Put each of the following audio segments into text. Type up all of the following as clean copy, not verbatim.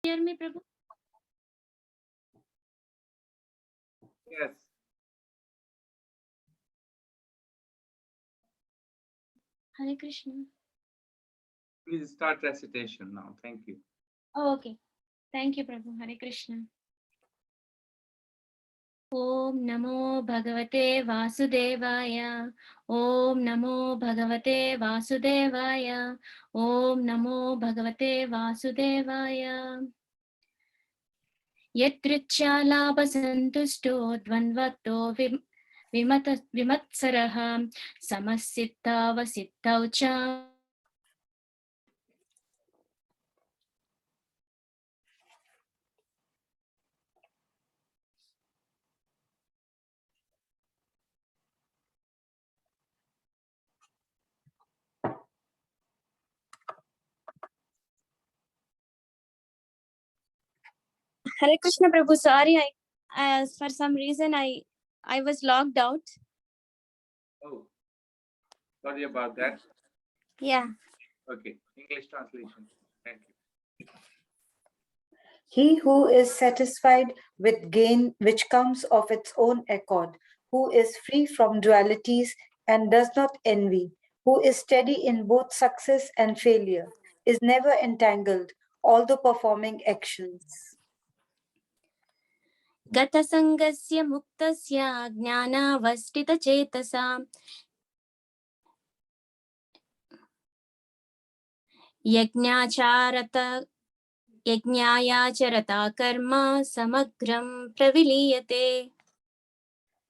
hear me, Prabhu? Yes. Hare Krishna. Please start recitation now. Thank you. Oh, okay. Thank you, Prabhu. Hare Krishna. Om Namo Bhagavate Vasudevaya. Om Namo Bhagavate Vasudevaya. Om Namo Bhagavate Vasudevaya. Yatrichya labha santusto dvanvato vimatsaraha samasiddha vasiddhau cha. Hare Krishna Prabhu, sorry, for some reason I was logged out. Oh, sorry about that. Yeah. Okay, English translation. Thank you. He who is satisfied with gain which comes of its own accord, who is free from dualities and does not envy, who is steady in both success and failure, is never entangled, although performing actions. Gata sangasya muktasya jnanavastita chetasa yajñayacharata karma samagram praviliyate.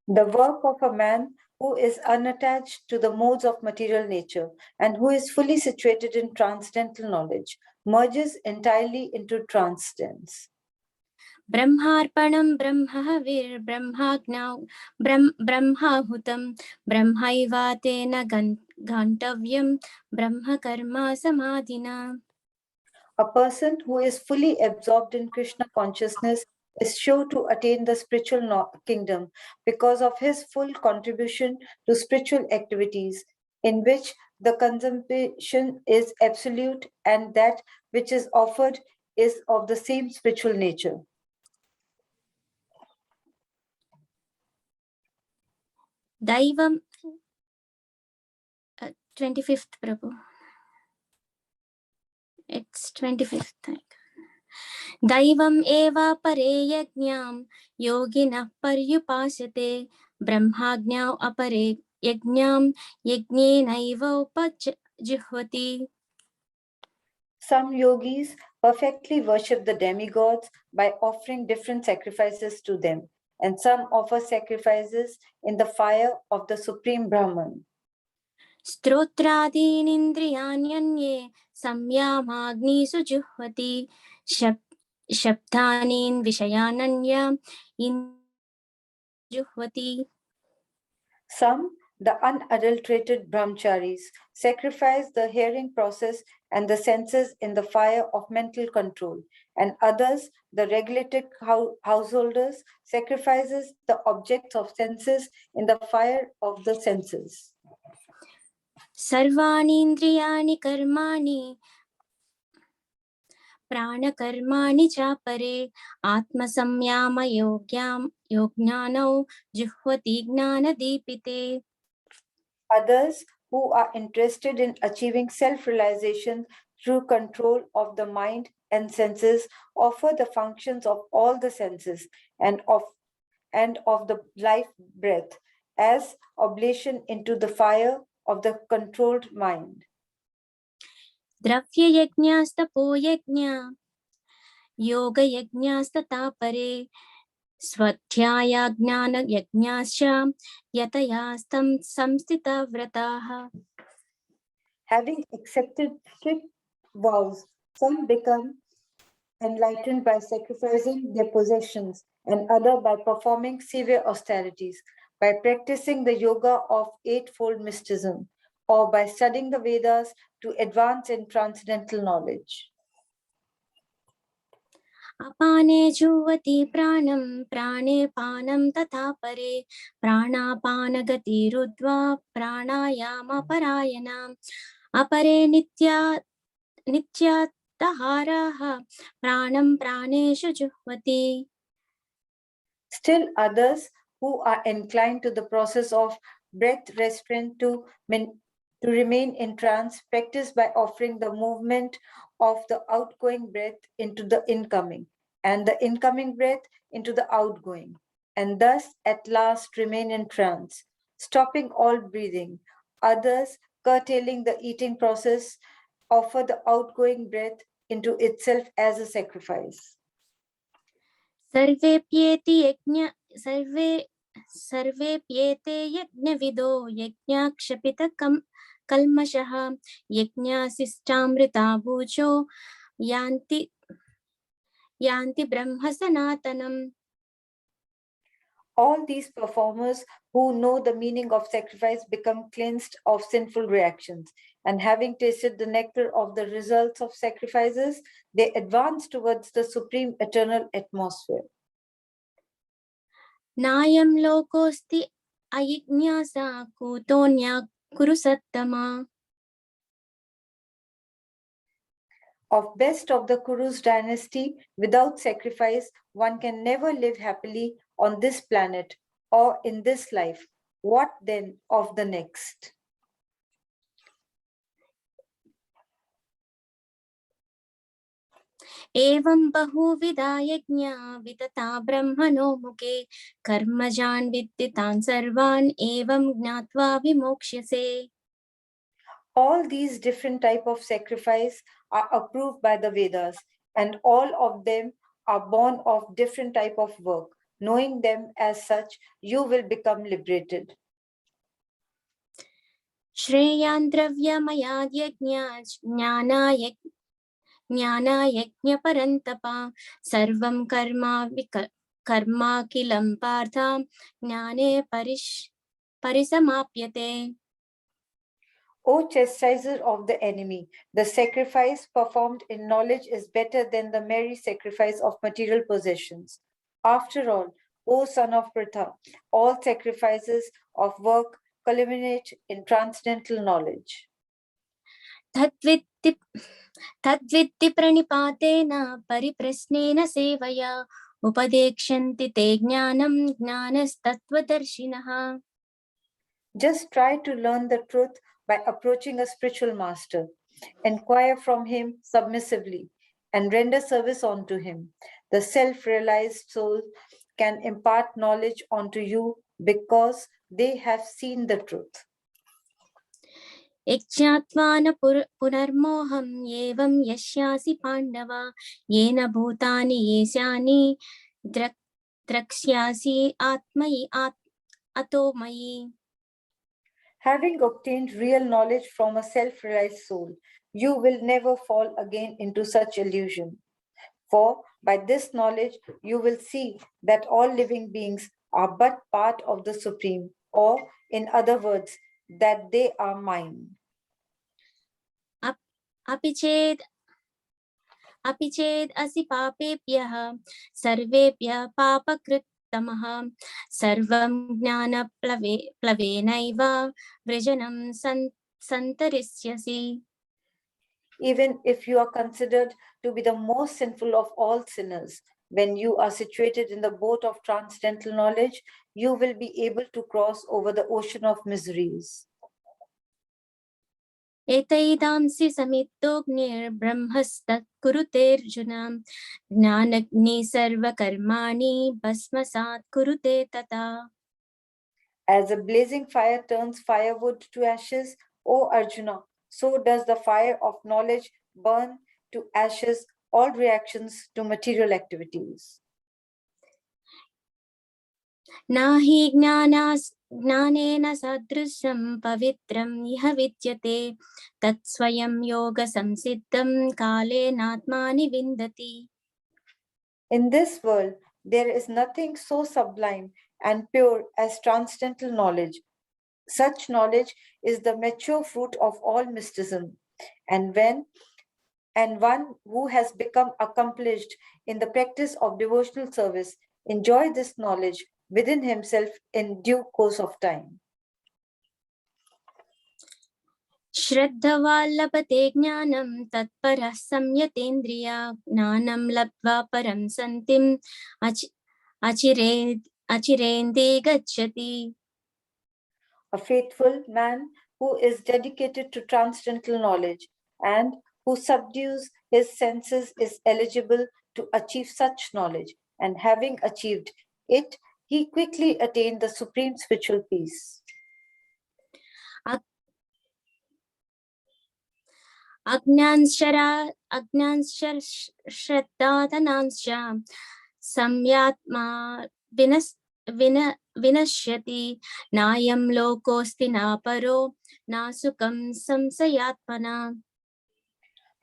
The work of a man who is unattached to the modes of material nature and who is fully situated in transcendental knowledge merges entirely into transcendence. Brahmarpanam brahmahavir brahmahutam brahmaivatena gantavyam brahma karma samadhina. A person who is fully absorbed in Krishna consciousness is sure to attain the spiritual kingdom because of his full contribution to spiritual activities, in which the consumption is absolute and that which is offered is of the same spiritual nature. Daivam 25th Prabhu. It's 25th. Daivam eva pare yajñam yoginah paryupasate brahmajñau apare yajñam yajñenaiva upajihvati. Some yogis perfectly worship the demigods by offering different sacrifices to them, and some offer sacrifices in the fire of the Supreme Brahman. Strotraadinindriyanyanye samyamagnisu juhvati shabdanin vishayananya juhvati. Some, the unadulterated brahmacharis, sacrifice the hearing process and the senses in the fire of mental control, and others, the regulated householders, sacrifices the objects of senses in the fire of the senses. Sarvani indriyani karmani प्राणकर्माणि चापरे आत्मसंयम योज्ञानौ जुह्वति ज्ञानदीपिते. Others who are interested in achieving self-realization through control of the mind and senses offer the functions of all the senses and of the life breath as oblation into the fire of the controlled mind. द्रव्ययज्ञास्तपो यज्ञ योगयज्ञास्तथा परे स्वाध्यायज्ञानयज्ञाश्च यतया संस्थितव्रताः. Having accepted strict vows, some become enlightened by sacrificing their possessions, and others by performing severe austerities, by practicing the yoga of eightfold mysticism, or by studying the Vedas to advance in transcendental knowledge. अपाने जुह्वति प्राणं प्राणे पानं तथा परे प्राणापानगतिरुद्ध्वा प्राणायामपरायणाम् अपरे नित्या चित्तहाराः प्राणं प्राणेषु जुह्वति. Still others who are inclined to the process of breath restraint to remain in trance practice by offering the movement of the outgoing breath into the incoming and the incoming breath into the outgoing, and thus at last remain in trance, stopping all breathing. Others, curtailing the eating process, offer the outgoing breath into itself as a sacrifice. सर्वेप्येते यज्ञविदो कल्मषः यज्ञासिष्टामृता भूचो यान्ति ब्रह्म सनातनम्. All these performers who know the meaning of sacrifice become cleansed of sinful reactions, and having tasted the nectar of the results of sacrifices, they advance towards the supreme eternal atmosphere. नायं लोकोऽस्ति अयज्ञासा कुतोऽन्या कुरु सत्तमा. Of best of the Kuru's dynasty, without sacrifice, one can never live happily on this planet or in this life. What then of the next? एवं बहुविधा यज्ञा वितता ब्रह्मणो मुखे कर्मजान् विद्धि तान् सर्वान् एवं ज्ञात्वा विमोक्ष्यसे. All these different type of sacrifice are approved by the Vedas, and all of them are born of different type of work. Knowing them as such, you will become liberated. श्रेयान् द्रव्यमयाद् यज्ञा ज्ञानायज्ञपरन्तपा सर्वं कर्माखिलं पार्थ ज्ञाने परिसमाप्यते. O chastiser of the enemy, the sacrifice performed in knowledge is better than the merry sacrifice of material possessions. After all, O son of Pritha, all sacrifices of work culminate in transcendental knowledge. तद्विद्धि प्रणिपातेन परिप्रश्नेन सेवया उपदेक्ष्यन्ति ते ज्ञानं ज्ञानस्तत्त्वदर्शिनः. Just try to learn the truth by approaching a spiritual master. Inquire from him submissively and render service unto him. The self-realized soul can impart knowledge unto you because they have seen the truth. यज्ञात्वा न पुनर्मोहं एवं यस्यासि पाण्डव येन भूतानि येस्यानि द्रक्ष्यासि अतो मयि. Having obtained real knowledge from a self-realized soul, you will never fall again into such illusion. For by this knowledge, you will see that all living beings are but part of the Supreme, or in other words, that they are mine. अपि चेद् असि पापेभ्यः सर्वेभ्यः पापकृत्तमः सर्वं ज्ञानप्लवेनैव वृजनं सन्तरिष्यसि. Even if you are considered to be the most sinful of all sinners, when you are situated in the boat of transcendental knowledge, you will be able to cross over the ocean of miseries. एतैदांसि समिद्धोऽग्निर्ब्रह्मस्तत्कुरुतेऽर्जुन ज्ञानग्नि सर्वकर्माणि भस्मसात् कुरुते तथा. As a blazing fire turns firewood to ashes, O Arjuna, so does the fire of knowledge burn to ashes all reactions to material activities. नाहि ज्ञानेन सदृशं पवित्रं इह विद्यते तत्स्वयं योगसंसिद्धं कालेनात्मानि विन्दति. In this world, there is nothing so sublime and pure as transcendental knowledge. Such knowledge is the mature fruit of all mysticism, and one who has become accomplished in the practice of devotional service enjoy this knowledge within himself in due course of time. श्रद्धवाल्लभते ज्ञानं तत्परः संयतेन्द्रिया ज्ञानं लब्ध्वा परं सन्तिम् अचिरेन्दे गच्छति. A faithful man who is dedicated to transcendental knowledge and who subdues his senses is eligible to achieve such knowledge, and having achieved it, he quickly attained the supreme spiritual peace. अज्ञांश्च संयात्मा विनश्यति नायं लोकोऽस्ति न परो न सुखं संशयात्मना.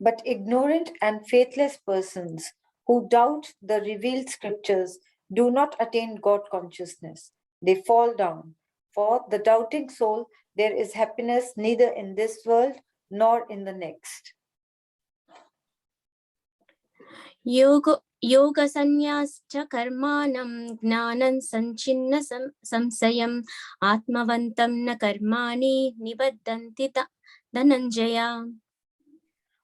But ignorant and faithless persons who doubt the revealed scriptures do not attain God consciousness. They fall down. For the doubting soul, there is happiness neither in this world nor in the next. योगसंन्यासश्च कर्माणं ज्ञानं संचिन्न संशयम् आत्मवन्तं न कर्माणि निबद्धन्ति Dhananjaya.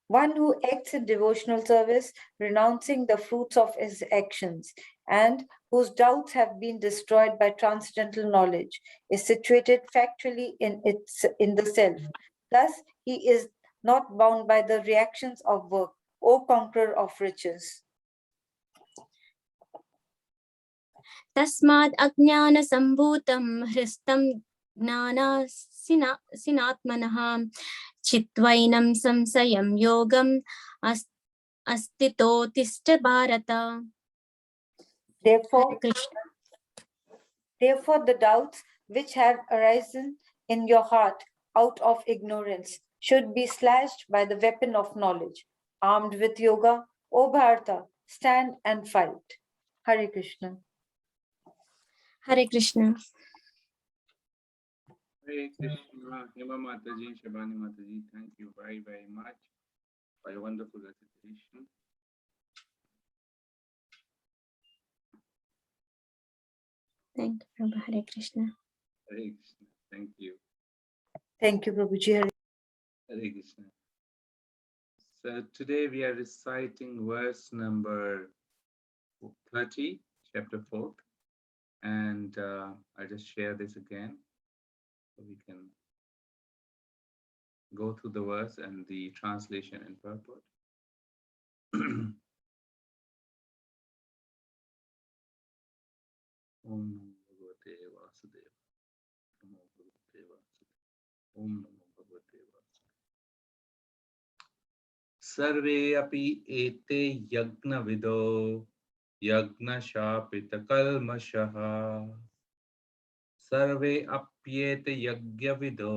One who acts in devotional service, renouncing the fruits of his actions, and whose doubts have been destroyed by transcendental knowledge, is situated factually in the self. Thus, he is not bound by the reactions of work, O conqueror of riches. तस्माद् अज्ञानसम्भूतं हृस्तं ज्ञानासिनात्मनः चित्वैनं संशयं योगम् अस्तितो तिष्ठ Bharat. Therefore, the doubts which have arisen in your heart out of ignorance should be slashed by the weapon of knowledge. Armed with yoga, O Bharata, stand and fight. Hare Krishna. Hare Krishna. Hare Krishna. Hema Mataji, Shabani Mataji, thank you very, very much for your wonderful recitation. Thank you, Prabhu. Hare Krishna. Hare Krishna. Thank you. Thank you, Prabhuji. Hare Krishna. So today we are reciting verse number 30, chapter 4. And I just share this again so we can go through the verse and the translation and purport. Om Namo Bhagavate Vasudeva. Namo Bhagavate Vasudeva. Om Namo Bhagavate Vasudeva. Sarve api ete yagna vido yagna shapita kalmashaha. Sarve apyete yagya vido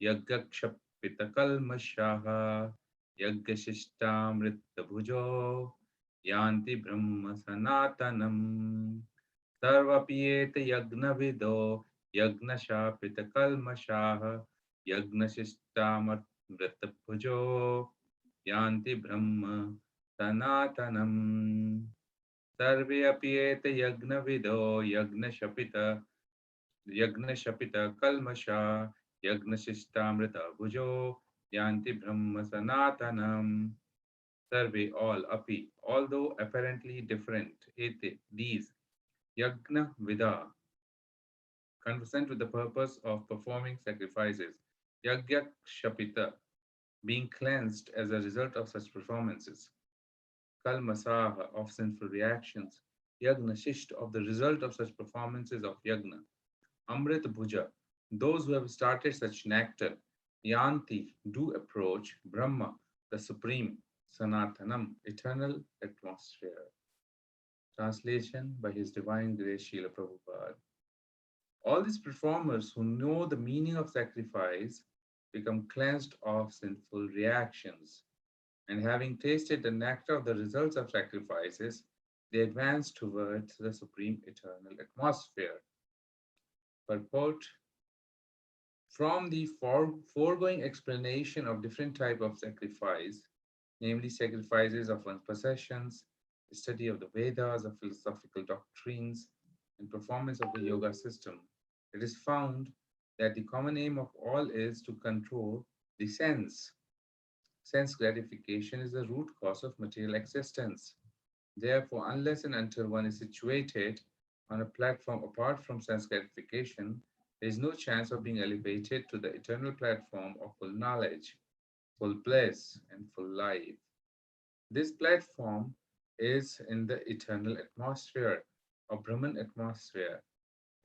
yagya kshapita kalmashaha. Yagya shishtamrita bhujo yanti brahma sanatanam. Sarvapiyete yagna vido yagna shapita kalmashaha yagna shishtamrita bhujo yanti brahma sanatanam. Sarve apiyete yagna vido yagna shapita kalmasha yagna shishtamrita bhujo yanti brahma sanatanam. Sarve, all, api, although apparently different, ete, these, yagna vida, conversant with the purpose of performing sacrifices, yagya shapita, being cleansed as a result of such performances, kalmasaha, of sinful reactions, yagna shisht, of the result of such performances of yagna, amrit bhuja, those who have started such nectar, yanti, do approach, brahma, the supreme, sanatanam, eternal atmosphere. Translation by His Divine Grace Srila Prabhupada. All these performers who know the meaning of sacrifice become cleansed of sinful reactions, and having tasted the nectar of the results of sacrifices, they advance towards the supreme eternal atmosphere. Purport: from the foregoing explanation of different types of sacrifice, namely sacrifices of one's possessions, the study of the Vedas, of philosophical doctrines, and performance of the yoga system, it is found that the common aim of all is to control The sense gratification is the root cause of material existence. Therefore, unless and until one is situated on a platform apart from sense gratification, there is no chance of being elevated to the eternal platform of full knowledge, full bliss, and full life. This platform is in the eternal atmosphere, or Brahman atmosphere.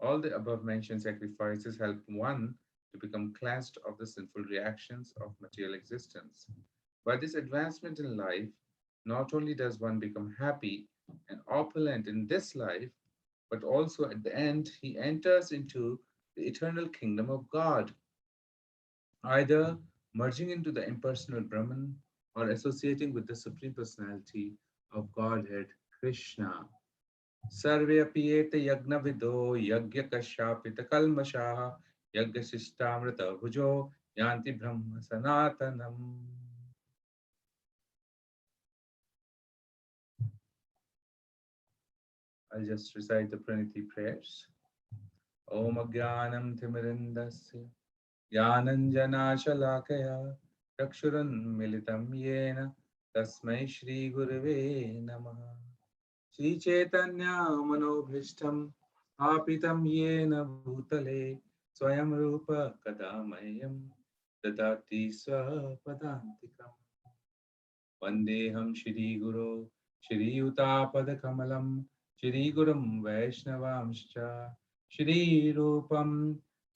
All the above mentioned sacrifices help one to become cleansed of the sinful reactions of material existence. By this advancement in life, not only does one become happy and opulent in this life, but also at the end, he enters into the eternal kingdom of God, either merging into the impersonal Brahman or associating with the Supreme Personality of Godhead, Krishna. Sarve apiyete yagna vido yagya kashyapita kalmashaha yagya shishtamrita bhujo yanti brahma sanatanam. I'll just recite the Praniti prayers. Om Agyanam Timirindasya Jnananjanashalakaya Chakshurunmilitam Yena Tasmai Shri Gurave Namaha Shri Chaitanya Manobhishtam Apitam Yena Bhutale Swayam Rupa Kadamayam Dadati Swapadantikam Vandeham Shri Guru Shri Yuta Kamalam Shri Gurum Vaishnavamscha Shri Rupam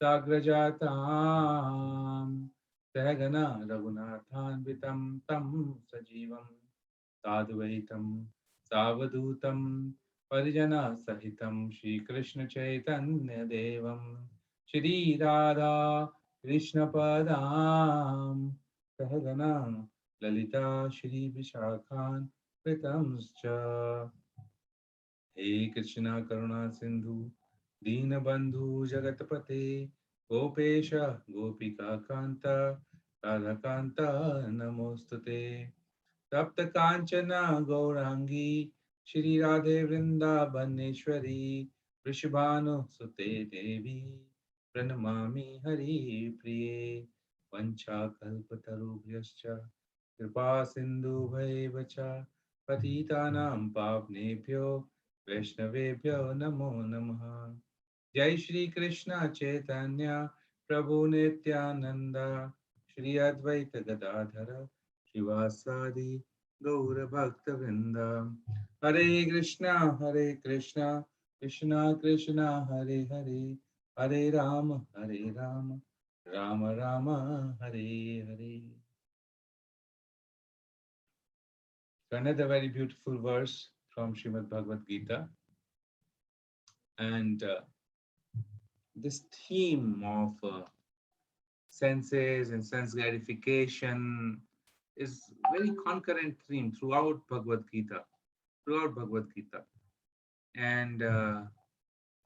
Sagrajatam Sahagana Raghunathanvitam Tam Sajivam Sadvaitam Savadutam Parijana Sahitam Shri Krishna Chaitanya Devam Shri Radha Krishna Padam Sahagana Lalita Shri Vishakhan Pritamscha He Krishna Karuna Sindhu Deenabandhu Jagatpate Gopesha Gopika Kanta Radhakanta Namostate Tapta Kanchana Gaurangi Shri Radhe Vrindavaneshwari Vrishabhanu Sute Devi Pranamami Hari Priye Vancha Kalpatarubhyascha Kripa Sindhu Bhaivacha Patitanam Pavnebhyo Vaishnavebhyo Namo Namaha Jai Shri Krishna Chaitanya Prabhu Nityananda Shri Advaita Gadadhara Shivasadi Gaura Bhakta Vrinda Hare Krishna Krishna Krishna Hare Hare Hare Rama Rama Rama Hare Hare. So another very beautiful verse from Srimad Bhagavad Gita. And this theme of senses and sense gratification is very concurrent theme throughout Bhagavad Gita. And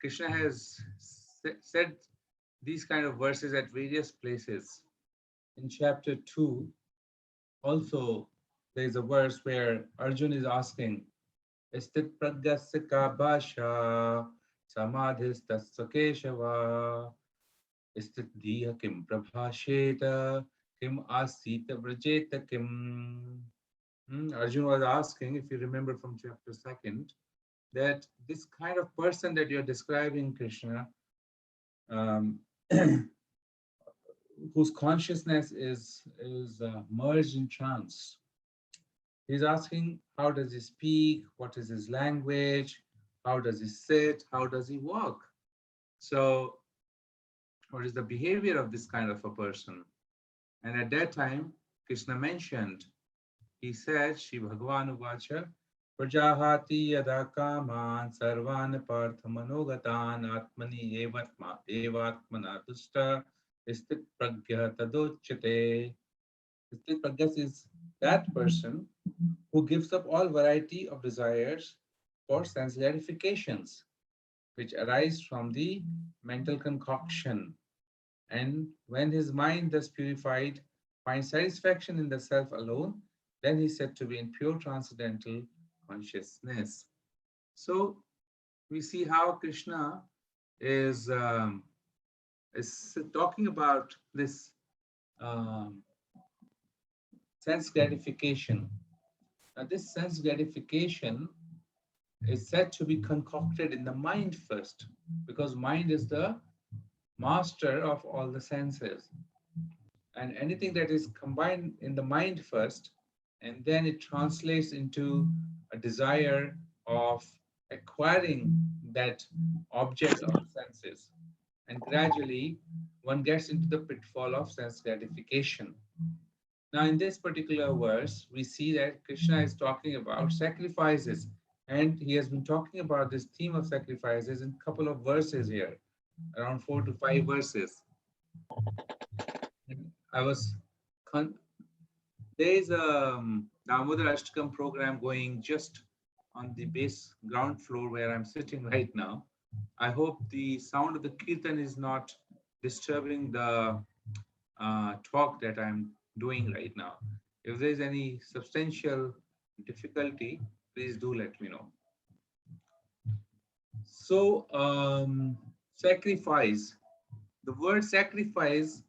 Krishna has said these kind of verses at various places. In chapter 2, also there is a verse where Arjun is asking, Istit pragyasya ka bhasha samadhistasya keshava Istit dhiya kim prabhasheta kim asita vrajeta kim. Arjun was asking, if you remember from chapter 2nd, that this kind of person that you're describing, Krishna, whose consciousness is merged in trance. He's asking, how does he speak? What is his language? How does he sit? How does he walk? So, what is the behavior of this kind of a person? And at that time, Krishna mentioned, he said, Shri Bhagavan Uvacha, Prajahati yada kaman sarvan parthamanogatan atmani evatmana tusta istit pragya tadochate. Istit pragya is that person who gives up all variety of desires for sense gratifications, which arise from the mental concoction. And when his mind thus purified finds satisfaction in the self alone, then he is said to be in pure transcendental consciousness. So we see how Krishna is talking about this sense gratification. Now, this sense gratification is said to be concocted in the mind first, because mind is the master of all the senses. And anything that is combined in the mind first, and then it translates into a desire of acquiring that object of the senses. And gradually, one gets into the pitfall of sense gratification. Now, in this particular verse, we see that Krishna is talking about sacrifices, and he has been talking about this theme of sacrifices in a couple of verses here, around 4 to 5 verses. And I was there is a Damodar Ashtakam program going just on the base ground floor where I'm sitting right now. I hope the sound of the kirtan is not disturbing the talk that I'm doing right now. If there's any substantial difficulty, please do let me know. So, sacrifice. The word sacrifice,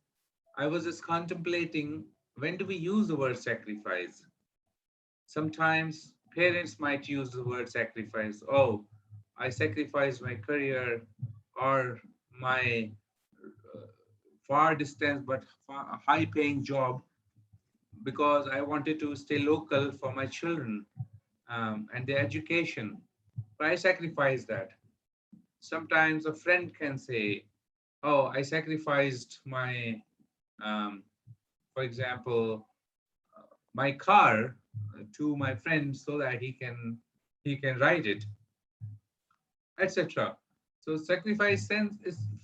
I was just contemplating, when do we use the word sacrifice? Sometimes parents might use the word sacrifice. Oh, I sacrificed my career or my far distance but high paying job because I wanted to stay local for my children and their education. But I sacrificed that. Sometimes a friend can say, oh, I sacrificed my, for example, my car to my friend so that he can ride it, etc. So sacrifice sense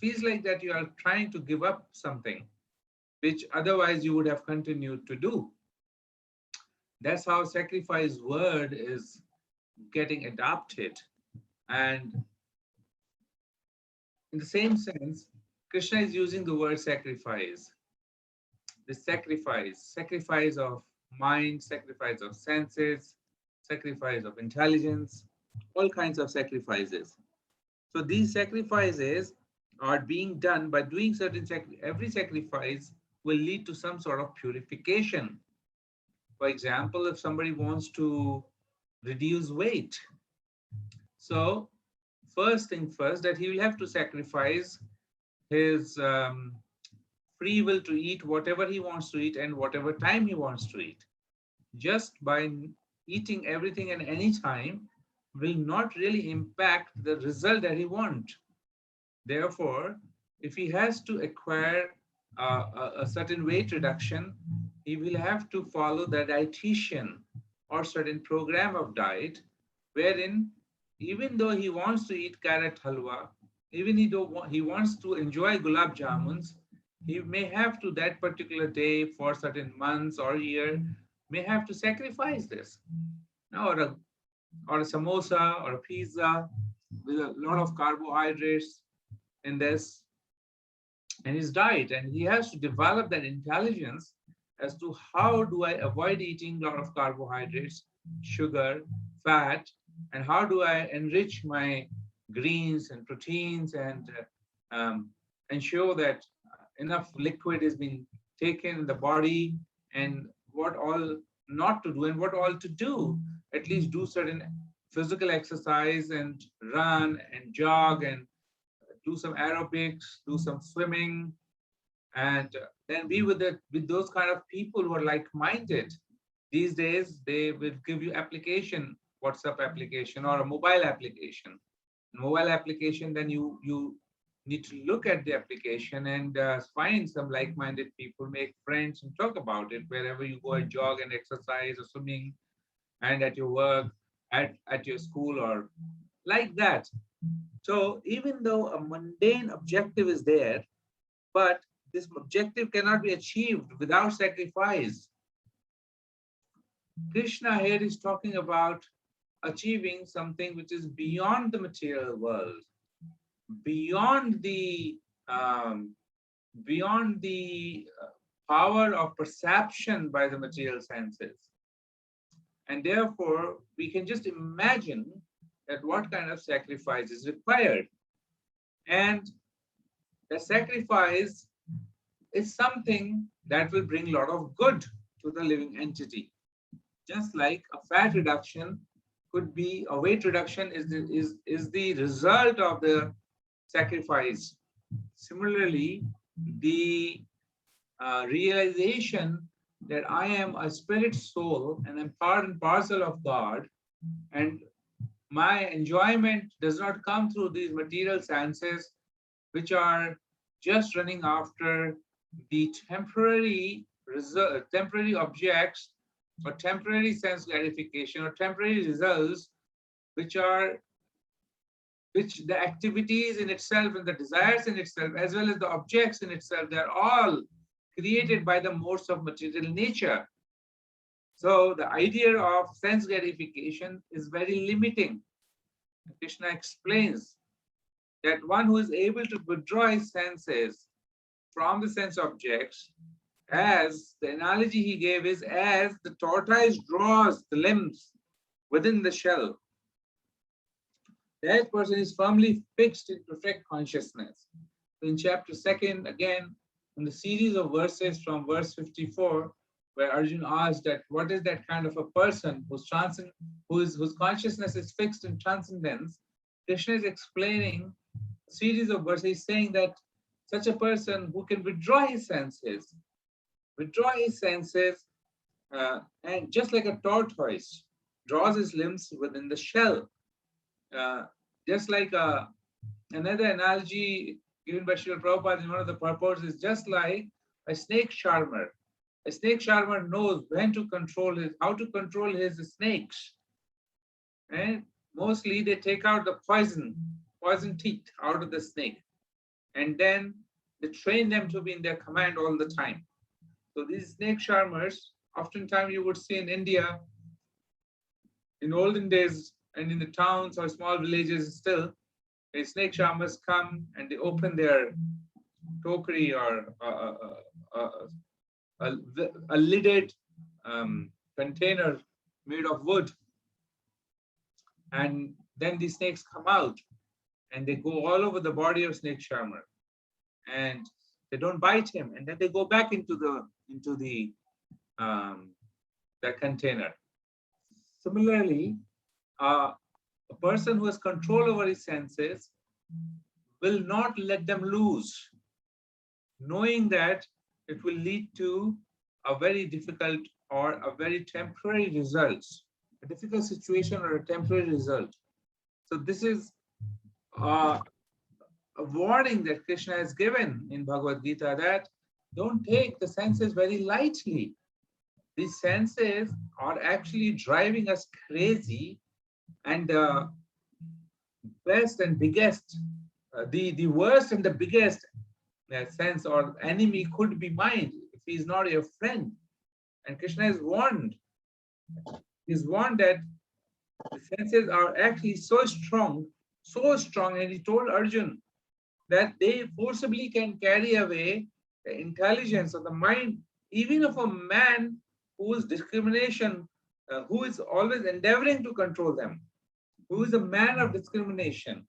feels like that you are trying to give up something which otherwise you would have continued to do. That's how sacrifice word is getting adopted. And in the same sense, Krishna is using the word sacrifice. The sacrifice of mind, sacrifice of senses, sacrifice of intelligence, all kinds of sacrifices. So these sacrifices are being done by doing certain every sacrifice will lead to some sort of purification. For example, if somebody wants to reduce weight, so first thing first, that he will have to sacrifice his free will to eat whatever he wants to eat and whatever time he wants to eat. Just by eating everything at any time will not really impact the result that he wants. Therefore, if he has to acquire a certain weight reduction, he will have to follow the dietitian or certain program of diet, wherein even though he wants to eat carrot halwa, even he wants to enjoy gulab jamuns, he may have to that particular day for certain months or year, may have to sacrifice this. Now, or a samosa or a pizza with a lot of carbohydrates in this in his diet, and he has to develop that intelligence as to how do I avoid eating a lot of carbohydrates, sugar, fat, and how do I enrich my greens and proteins and ensure that enough liquid is being taken in the body, and what all not to do and what all to do. At least do certain physical exercise and run and jog and do some aerobics, do some swimming, and then be with those kind of people who are like-minded. These days, they will give you application, WhatsApp application or a mobile application. Mobile application, then you need to look at the application and find some like-minded people, make friends, and talk about it wherever you go and jog and exercise or swimming, and at your work, at your school, or like that. So even though a mundane objective is there, but this objective cannot be achieved without sacrifice. Krishna here is talking about achieving something which is beyond the material world, beyond the power of perception by the material senses. And therefore, we can just imagine that what kind of sacrifice is required. And the sacrifice is something that will bring a lot of good to the living entity. Just like a fat reduction could be, a weight reduction is the result of the sacrifice. Similarly, the realization that I am a spirit soul and I'm part and parcel of God, and my enjoyment does not come through these material senses, which are just running after the temporary objects or temporary sense gratification or temporary results, which the activities in itself and the desires in itself, as well as the objects in itself, they're all created by the modes of material nature. So the idea of sense gratification is very limiting. Krishna explains that one who is able to withdraw his senses from the sense objects, as the analogy he gave is as the tortoise draws the limbs within the shell, that person is firmly fixed in perfect consciousness. In chapter 2, again, in the series of verses from verse 54, where Arjuna asked that what is that kind of a person whose consciousness is fixed in transcendence, Krishna is explaining a series of verses saying that such a person who can withdraw his senses, and just like a tortoise draws his limbs within the shell, just like another analogy given by Srila Prabhupada in one of the purports is just like a snake charmer. A snake charmer knows how to control his snakes. And mostly they take out the poison teeth out of the snake. And then they train them to be in their command all the time. So these snake charmers, oftentimes you would see in India, in olden days and in the towns or small villages still, the snake charmers come and they open their tokery or a lidded container made of wood, and then the snakes come out and they go all over the body of snake charmer, and they don't bite him, and then they go back into the container. Similarly, a person who has control over his senses will not let them loose, knowing that it will lead to a very difficult or a very temporary result, a difficult situation or a temporary result. So this is a warning that Krishna has given in Bhagavad Gita, that don't take the senses very lightly. These senses are actually driving us crazy, and the best and biggest, the worst and the biggest sense or enemy could be mind if he is not your friend. And Krishna is warned. He's warned that the senses are actually so strong, and he told Arjuna that they forcibly can carry away the intelligence of the mind, even of a man whose discrimination, who is always endeavoring to control them, who is a man of discrimination,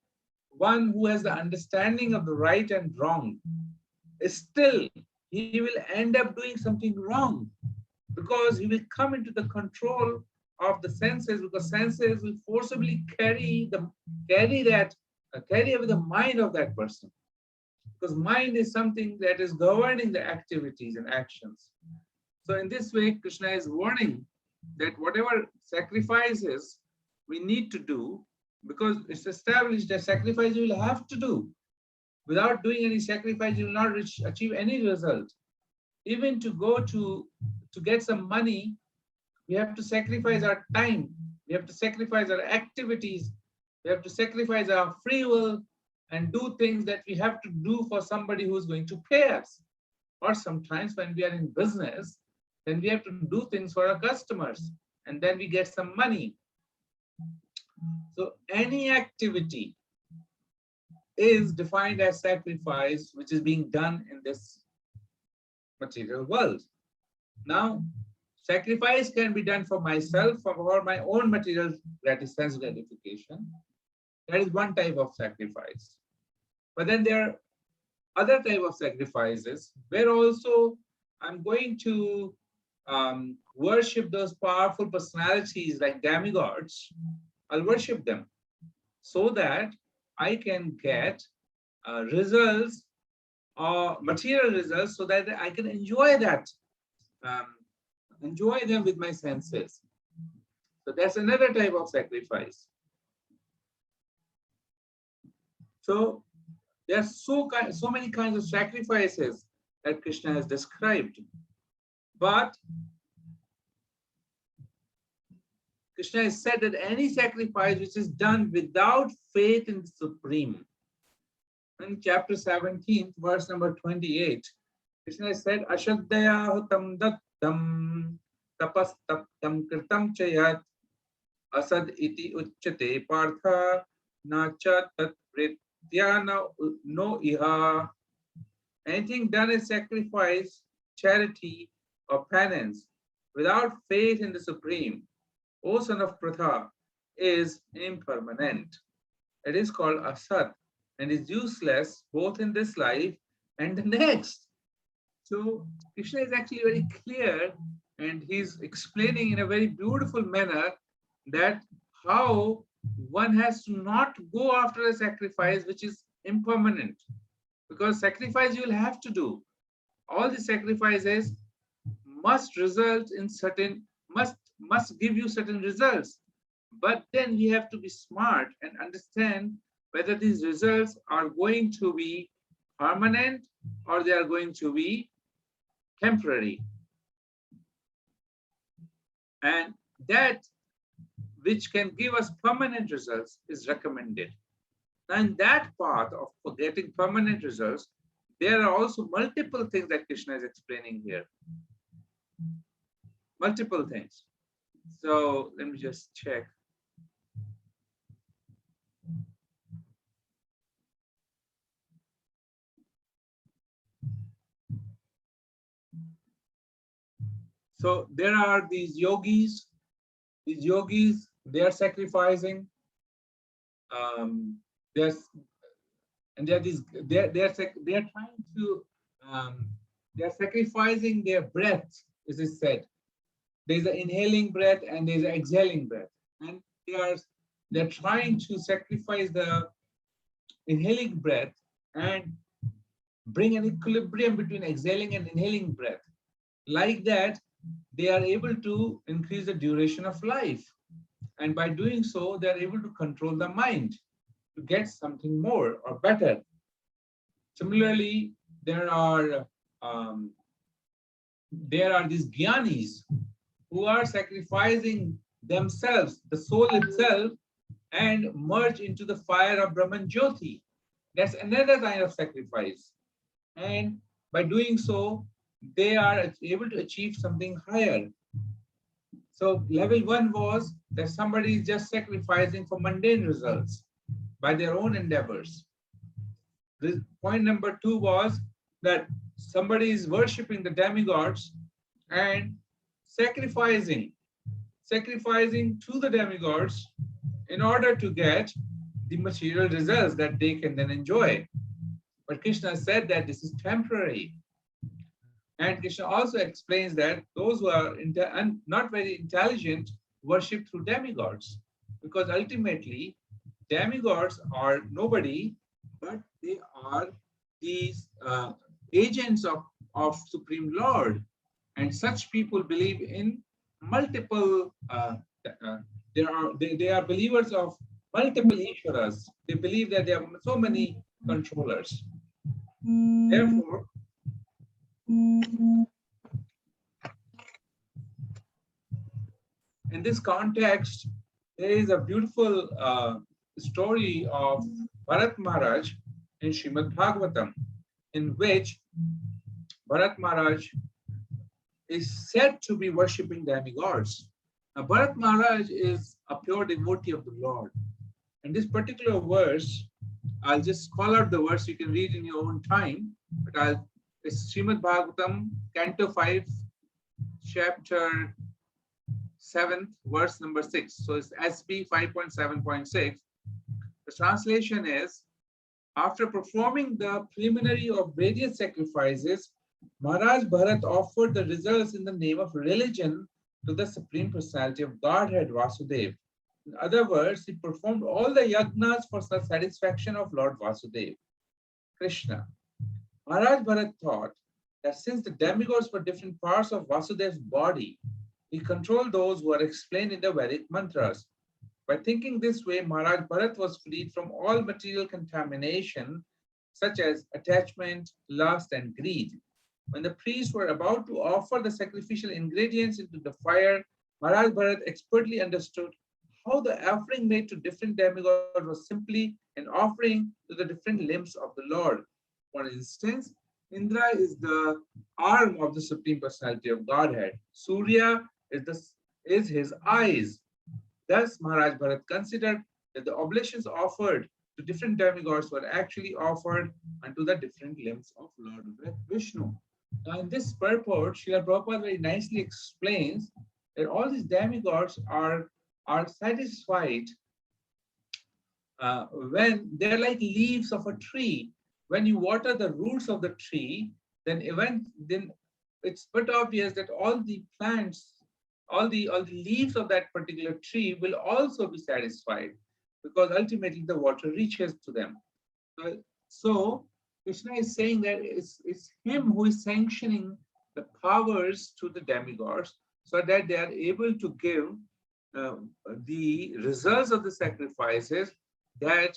one who has the understanding of the right and wrong. Still, he will end up doing something wrong, because he will come into the control of the senses, because senses will forcibly carry away the mind of that person, because mind is something that is governing the activities and actions. So in this way, Krishna is warning that whatever sacrifices we need to do, because it's established that sacrifice you will have to do. Without doing any sacrifice, you will not achieve any result. Even to go to get some money, we have to sacrifice our time. We have to sacrifice our activities. We have to sacrifice our free will and do things that we have to do for somebody who is going to pay us. Or sometimes when we are in business, then we have to do things for our customers, and then we get some money. So any activity is defined as sacrifice, which is being done in this material world. Now, sacrifice can be done for myself, for my own material sense gratification. That is one type of sacrifice. But then there are other type of sacrifices where also I'm going to worship those powerful personalities like demigods, I'll worship them so that I can get results or material results so that I can enjoy that, enjoy them with my senses. So that's another type of sacrifice. So there's so many kinds of sacrifices that Krishna has described. But Krishna has said that any sacrifice which is done without faith in the Supreme. In chapter 17, verse number 28, Krishna has said, Ashadaya hutam dattam tapas taptam kritam chayat asad iti uchyate partha nacha tat vrityana no iha. Anything done as sacrifice, charity, or penance without faith in the Supreme, O son of Pratha, is impermanent. It is called asat and is useless both in this life and the next. So Krishna is actually very clear, and he's explaining in a very beautiful manner that how one has to not go after a sacrifice which is impermanent, because sacrifice you will have to do. All the sacrifices must result in certain, must give you certain results. But then we have to be smart and understand whether these results are going to be permanent or they are going to be temporary. And that which can give us permanent results is recommended. Now, in that path of getting permanent results, there are also multiple things that Krishna is explaining here. Multiple things. So let me just check. So there are these yogis, they are sacrificing. There's and there are these they're trying to they're sacrificing their breath, as is said. There's an inhaling breath and there's an exhaling breath, and they're trying to sacrifice the inhaling breath and bring an equilibrium between exhaling and inhaling breath. Like that, they are able to increase the duration of life, and by doing so, they are able to control the mind to get something more or better. Similarly, there are these gyanis who are sacrificing themselves, the soul itself, and merge into the fire of Brahman Jyoti. That's another kind of sacrifice. And by doing so, they are able to achieve something higher. So level 1 was that somebody is just sacrificing for mundane results by their own endeavors. The point number 2 was that somebody is worshipping the demigods and sacrificing to the demigods in order to get the material results that they can then enjoy. But Krishna said that this is temporary. And Krishna also explains that those who are not very intelligent worship through demigods, because ultimately demigods are nobody, but they are these agents of Supreme Lord. And such people believe in multiple, they are believers of multiple Ishwaras. They believe that there are so many controllers. Therefore, in this context, there is a beautiful story of Bharat Maharaj in Srimad Bhagavatam, in which Bharat Maharaj is said to be worshipping demigods. Now, Bharat Maharaj is a pure devotee of the Lord. And this particular verse, I'll just call out the verse, you can read in your own time, but it's Srimad Bhagavatam, Canto 5, Chapter 7, verse number 6. So it's SB 5.7.6. The translation is, after performing the preliminary of various sacrifices, Maharaj Bharat offered the results in the name of religion to the Supreme Personality of Godhead, Vasudev. In other words, he performed all the yagnas for the satisfaction of Lord Vasudev, Krishna. Maharaj Bharat thought that since the demigods were different parts of Vasudev's body, he controlled those who are explained in the Vedic mantras. By thinking this way, Maharaj Bharat was freed from all material contamination, such as attachment, lust, and greed. When the priests were about to offer the sacrificial ingredients into the fire, Maharaj Bharat expertly understood how the offering made to different demigods was simply an offering to the different limbs of the Lord. For instance, Indra is the arm of the Supreme Personality of Godhead. Surya is his eyes. Thus, Maharaj Bharat considered that the oblations offered to different demigods were actually offered unto the different limbs of Lord Vishnu. Now, in this purport, Srila Prabhupada very nicely explains that all these demigods are satisfied when they're like leaves of a tree. When you water the roots of the tree, then it's but obvious that all the plants, all the leaves of that particular tree will also be satisfied because ultimately the water reaches to them. So Krishna is saying that it's him who is sanctioning the powers to the demigods so that they are able to give uh, the results of the sacrifices that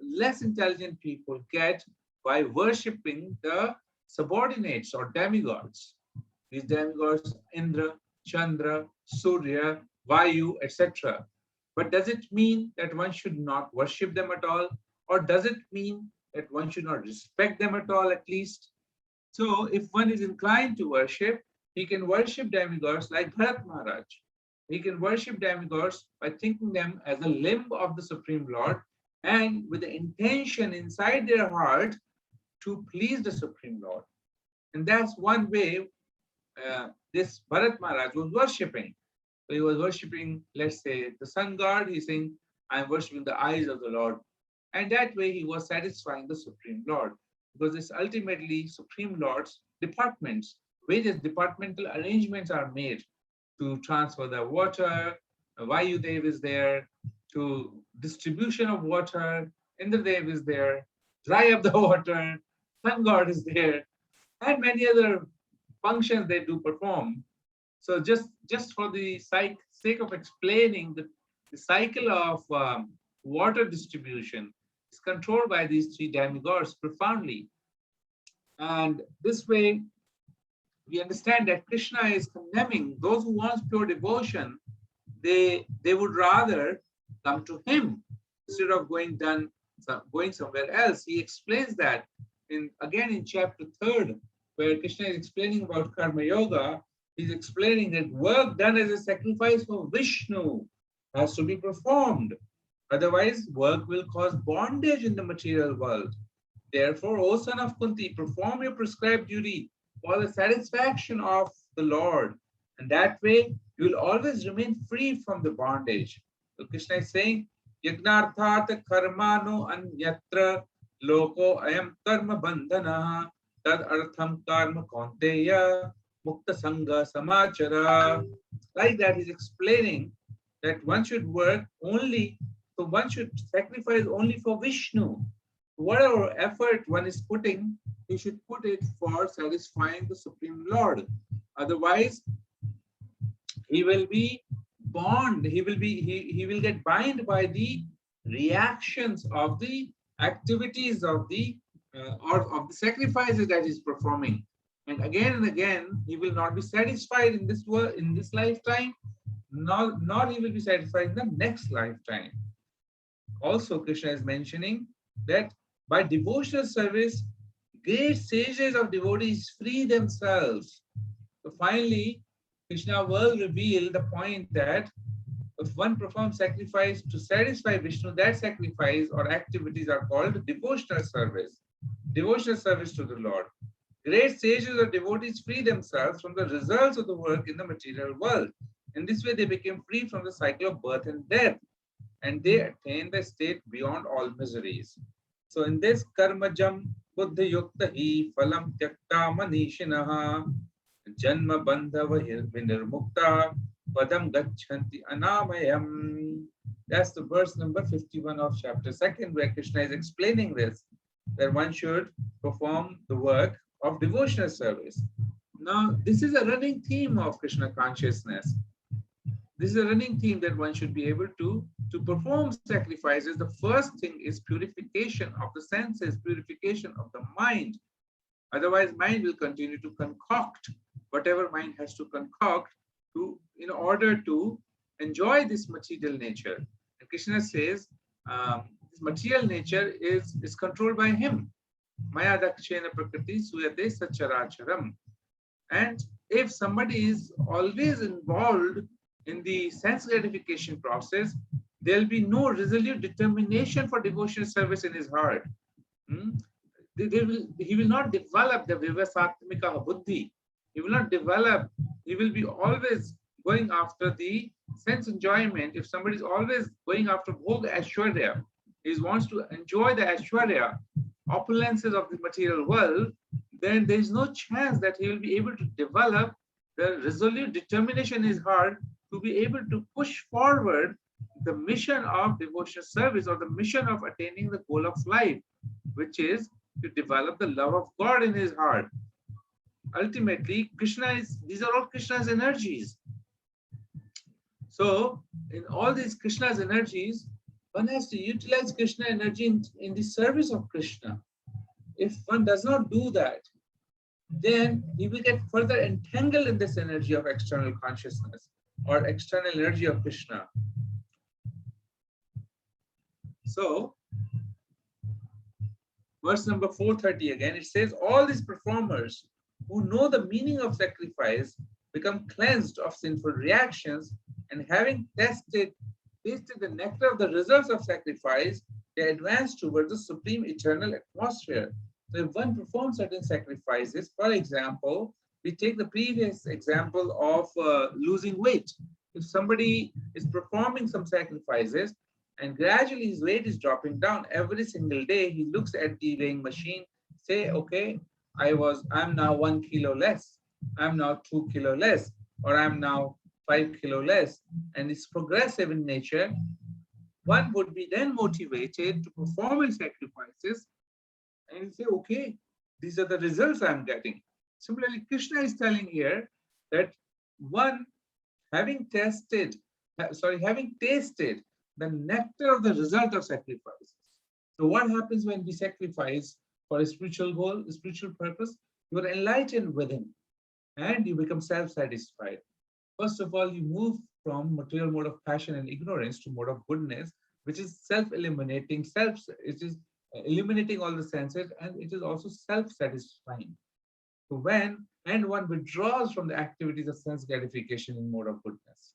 less intelligent people get by worshipping the subordinates or demigods. These demigods, Indra, Chandra, Surya, Vayu, etc. But does it mean that one should not worship them at all? Or does it mean that one should not respect them at all, at least? So, if one is inclined to worship, he can worship demigods like Bharat Maharaj. He can worship demigods by thinking them as a limb of the Supreme Lord and with the intention inside their heart to please the Supreme Lord. And that's one way this Bharat Maharaj was worshipping. So he was worshipping, let's say, the sun god. He's saying, I'm worshipping the eyes of the Lord. And that way he was satisfying the Supreme Lord. Because it's ultimately Supreme Lord's departments, various departmental arrangements are made to transfer the water. Vayudev is there, to distribution of water. Indradev is there, dry up the water. Sun god is there, and many other functions they do perform. So just for the sake of explaining the cycle of water distribution is controlled by these three demigods profoundly. And this way, we understand that Krishna is condemning those who want pure devotion. They would rather come to him instead of going somewhere else. He explains that again in chapter 3, where Krishna is explaining about karma yoga. He's explaining that work done as a sacrifice for Vishnu has to be performed. Otherwise, work will cause bondage in the material world. Therefore, O son of Kunti, perform your prescribed duty for the satisfaction of the Lord. And that way, you will always remain free from the bondage. So Krishna is saying, Yagnarthat karmano anyatra loko ayam karma bandhana tad artham karma kaunteya mukta sangha samachara. Like that, he's explaining that one should work only, so one should sacrifice only for Vishnu. Whatever effort one is putting, he should put it for satisfying the Supreme Lord. Otherwise, he will be bound. He will get bound by the reactions of the activities of the or of the sacrifices that he's performing. And again, he will not be satisfied in this world, in this lifetime, nor he will be satisfied in the next lifetime. Also, Krishna is mentioning that by devotional service, great sages of devotees free themselves. So finally, Krishna will reveal the point that if one performs sacrifice to satisfy Vishnu, that sacrifice or activities are called devotional service to the Lord. Great sages or devotees free themselves from the results of the work in the material world. In this way, they became free from the cycle of birth and death, and they attain the state beyond all miseries. So in this karmajam buddhi yukta hi phalam tyakta manishinaha janma bandha vinirmukta padam gacchanti anamayam. That's the verse number 51 of chapter 2, where Krishna is explaining this, that one should perform the work of devotional service. Now, this is a running theme of Krishna consciousness. This is a running theme that one should be able to perform sacrifices. The first thing is purification of the senses, purification of the mind. Otherwise, mind will continue to concoct whatever mind has to concoct in order to enjoy this material nature. And Krishna says this material nature is controlled by him. Maya dakshena prakriti suyate sacharacharam. And if somebody is always involved in the sense gratification process, there'll be no resolute determination for devotional service in his heart. He will not develop the vivasatmika buddhi. He will not develop, he will be always going after the sense enjoyment. If somebody is always going after bhoga aishwarya, he wants to enjoy the aishwarya, opulences of the material world, then there is no chance that he will be able to develop the resolute determination in his heart to be able to push forward the mission of devotional service, or the mission of attaining the goal of life, which is to develop the love of God in his heart. Ultimately, these are all Krishna's energies. So, in all these Krishna's energies, one has to utilize Krishna energy in the service of Krishna. If one does not do that, then he will get further entangled in this energy of external consciousness or external energy of Krishna. So, verse number 430 again, it says, all these performers who know the meaning of sacrifice become cleansed of sinful reactions, and having tasted the nectar of the results of sacrifice, they advance towards the supreme eternal atmosphere. So if one performs certain sacrifices, for example, we take the previous example of losing weight. If somebody is performing some sacrifices and gradually his weight is dropping down every single day, he looks at the weighing machine, say, okay, I'm now 1 kilo less, I'm now 2 kilo less, or I'm now 5 kilo less, and it's progressive in nature. One would be then motivated to perform his sacrifices and say, okay, these are the results I'm getting. Similarly, Krishna is telling here that one having tasted the nectar of the result of sacrifices. So what happens when we sacrifice for a spiritual goal, a spiritual purpose? You are enlightened within and you become self-satisfied. First of all, you move from material mode of passion and ignorance to mode of goodness, which is self-eliminating, it is eliminating all the senses, and it is also self-satisfying. So one withdraws from the activities of sense gratification in mode of goodness,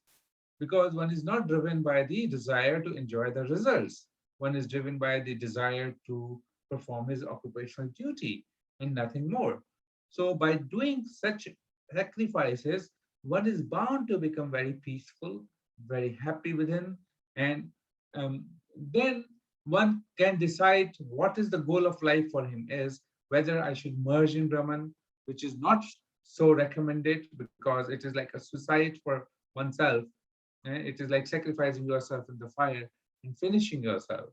because one is not driven by the desire to enjoy the results. One is driven by the desire to perform his occupational duty and nothing more. So by doing such sacrifices, one is bound to become very peaceful, very happy within, and then one can decide what is the goal of life for him is, whether I should merge in Brahman, which is not so recommended because it is like a suicide for oneself. It is like sacrificing yourself in the fire and finishing yourself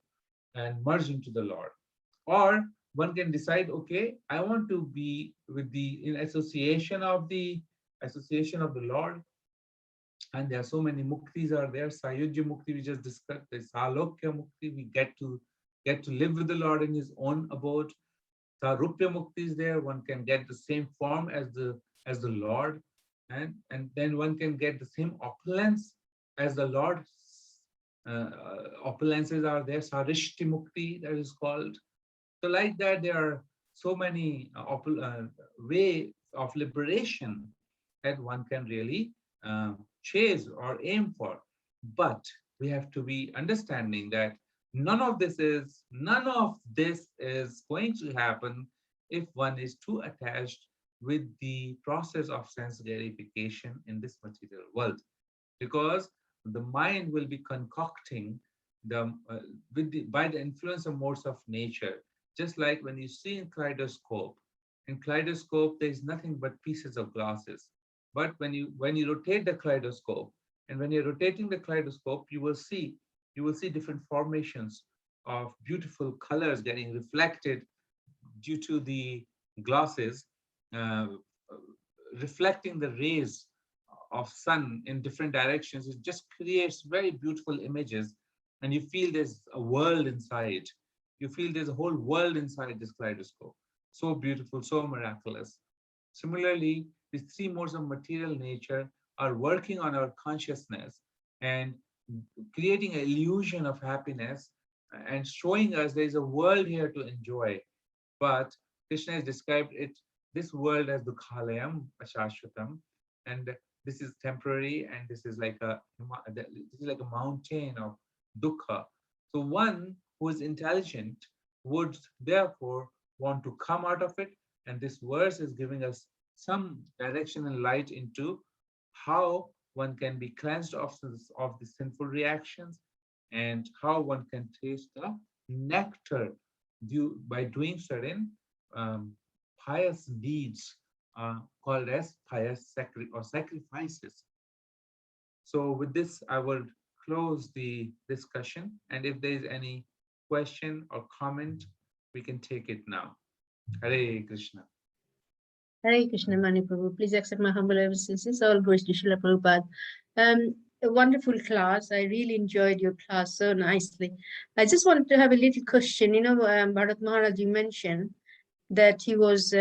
and merging to the Lord. Or one can decide, okay, I want to be with in association of the Lord. And there are so many muktis are there. Sayujya mukti we just discussed. There's Salokya mukti, we get to live with the Lord in his own abode. Sarupya mukti is there. One can get the same form as the Lord, and then one can get the same opulence as the Lord. Opulences are there. Sarishti mukti, that is called. So like that, there are so many ways of liberation that one can really chase or aim for. But we have to be understanding that none of this is going to happen if one is too attached with the process of sense gratification in this material world, because the mind will be concocting by the influence of modes of nature. Just like when you see in kaleidoscope there is nothing but pieces of glasses. But when you rotate the kaleidoscope, and when you're rotating the kaleidoscope, you will see different formations of beautiful colors getting reflected due to the glasses, uh, reflecting the rays of sun in different directions. It just creates very beautiful images, and you feel there's a world inside. You feel there's a whole world inside this kaleidoscope. So beautiful, so miraculous. Similarly, these three modes of material nature are working on our consciousness and creating an illusion of happiness and showing us there is a world here to enjoy. But Krishna has described this world as dukhalayam ashashvatam, and this is temporary, and this is like a mountain of dukkha. So one who is intelligent would therefore want to come out of it, and this verse is giving us some direction and light into how one can be cleansed of the sinful reactions, and how one can taste the nectar by doing certain um, pious deeds called as sacrifices. So with this, I will close the discussion. And if there is any question or comment, we can take it now. Hare Krishna. Hare Krishna, Manu Prabhu. Please accept my humble obeisances. All glories to Srila Prabhupada. A wonderful class. I really enjoyed your class so nicely. I just wanted to have a little question. Bharat Maharaj, you mentioned that he was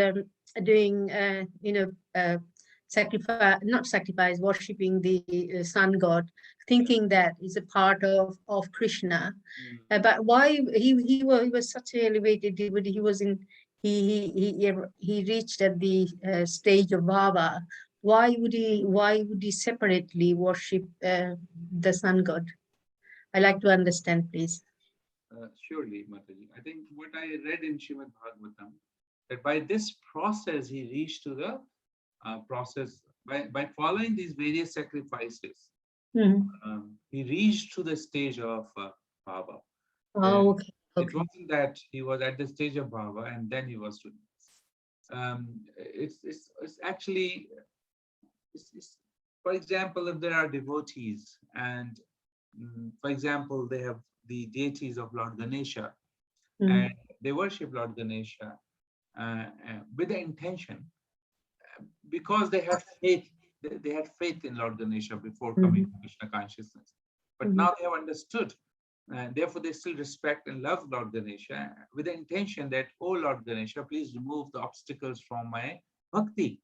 doing, not sacrifice, worshipping the sun god, thinking that is a part of Krishna. But why he was such an elevated devotee? He reached at the stage of Baba. Why would he separately worship the sun god? I like to understand, please. Surely, Mataji. I think what I read in Srimad Bhagavatam, that by this process he reached to the process, by following these various sacrifices, he reached to the stage of Baba. Oh, okay. It wasn't that he was at the stage of Baba and then he was doing this. It's actually, for example, if there are devotees and, for example, they have the deities of Lord Ganesha, and they worship Lord Ganesha with the intention, because they had faith. They had faith in Lord Ganesha before coming to Krishna consciousness. But now they have understood, and therefore they still respect and love Lord Ganesha with the intention that, oh Lord Ganesha, please remove the obstacles from my bhakti.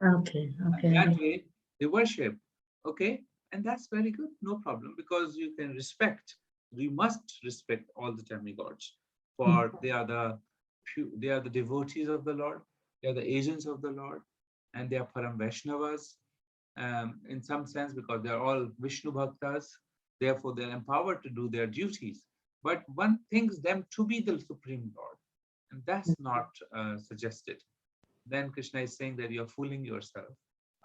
Okay. And that way they worship. Okay, and that's very good, no problem, because you must respect all the demigods, for they are the devotees of the Lord, they are the agents of the Lord, and they are Param Vaishnavas, in some sense, because they are all Vishnu Bhaktas. Therefore, they are empowered to do their duties. But one thinks them to be the Supreme Lord, and that's not suggested. Then Krishna is saying that you're fooling yourself.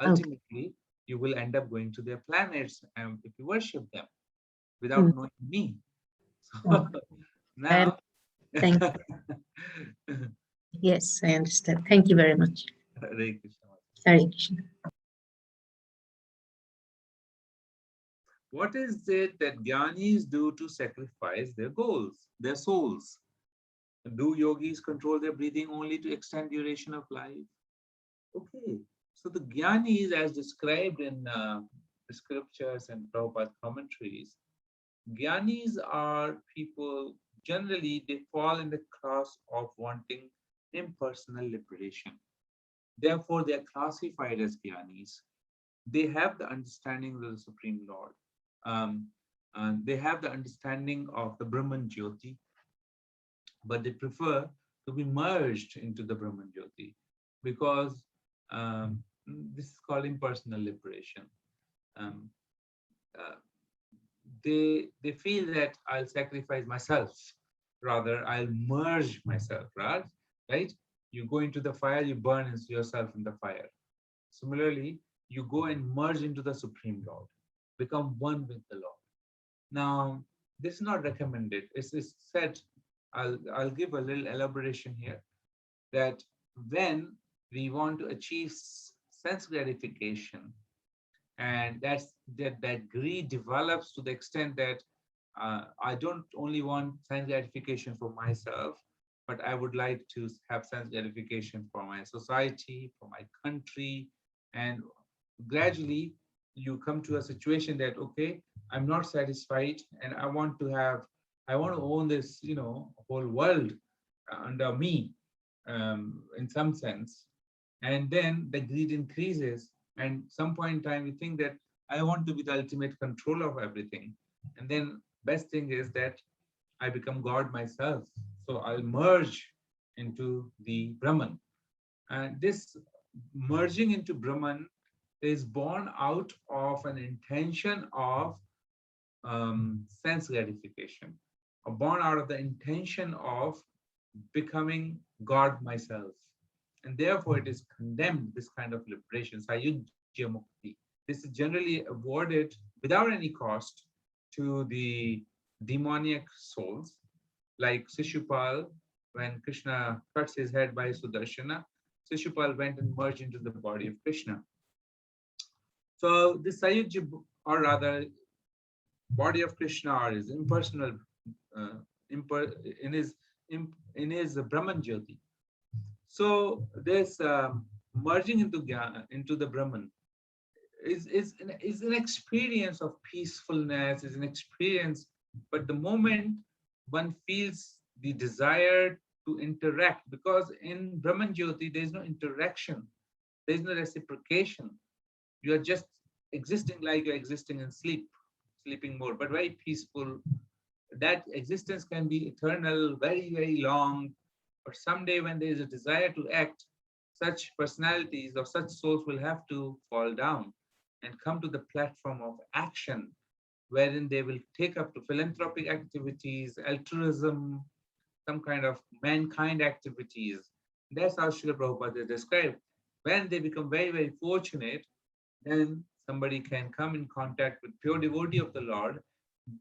Ultimately, you will end up going to their planets if you worship them without knowing me. So now, Thank you. Yes, I understand. Thank you very much. Hare Krishna. Hare Krishna. What is it that jnanis do to sacrifice their souls? Do yogis control their breathing only to extend duration of life? Okay, so the jnanis, as described in the scriptures and Prabhupada commentaries, jnanis are people, generally they fall in the class of wanting impersonal liberation. Therefore, they are classified as jnanis. They have the understanding of the Supreme Lord. And they have the understanding of the Brahman Jyoti, but they prefer to be merged into the Brahman Jyoti, because this is called impersonal liberation. They feel that I'll sacrifice myself, rather I'll merge myself, right? You go into the fire, you burn yourself in the fire. Similarly, you go and merge into the Supreme Lord, become one with the Lord. Now, this is not recommended. It's said I'll give a little elaboration here, that when we want to achieve sense gratification, and that greed develops to the extent that I don't only want sense gratification for myself, but I would like to have sense gratification for my society, for my country. And gradually you come to a situation that, okay, I'm not satisfied and I want to own this, whole world under me, in some sense. And then the greed increases, and some point in time you think that I want to be the ultimate control of everything. And then best thing is that I become God myself. So I'll merge into the Brahman. And this merging into Brahman is born out of an intention of sense gratification, or born out of the intention of becoming God myself. And therefore it is condemned, this kind of liberation, Sayujya Mukti. This is generally awarded without any cost to the demoniac souls, like Shishupal. When Krishna cuts his head by Sudarshana, Shishupal went and merged into the body of Krishna. So this Sayujya, or rather body of Krishna, or his impersonal, in his Brahman Jyoti. So this merging into the Brahman is an experience of peacefulness, is an experience. But the moment one feels the desire to interact, because in Brahman Jyoti there is no interaction, there is no reciprocation. You are just existing like you're existing in sleeping mode, but very peaceful. That existence can be eternal, very, very long. But someday when there is a desire to act, such personalities or such souls will have to fall down and come to the platform of action, wherein they will take up to philanthropic activities, altruism, some kind of mankind activities. That's how Srila Prabhupada described. When they become very, very fortunate, then somebody can come in contact with pure devotee of the Lord.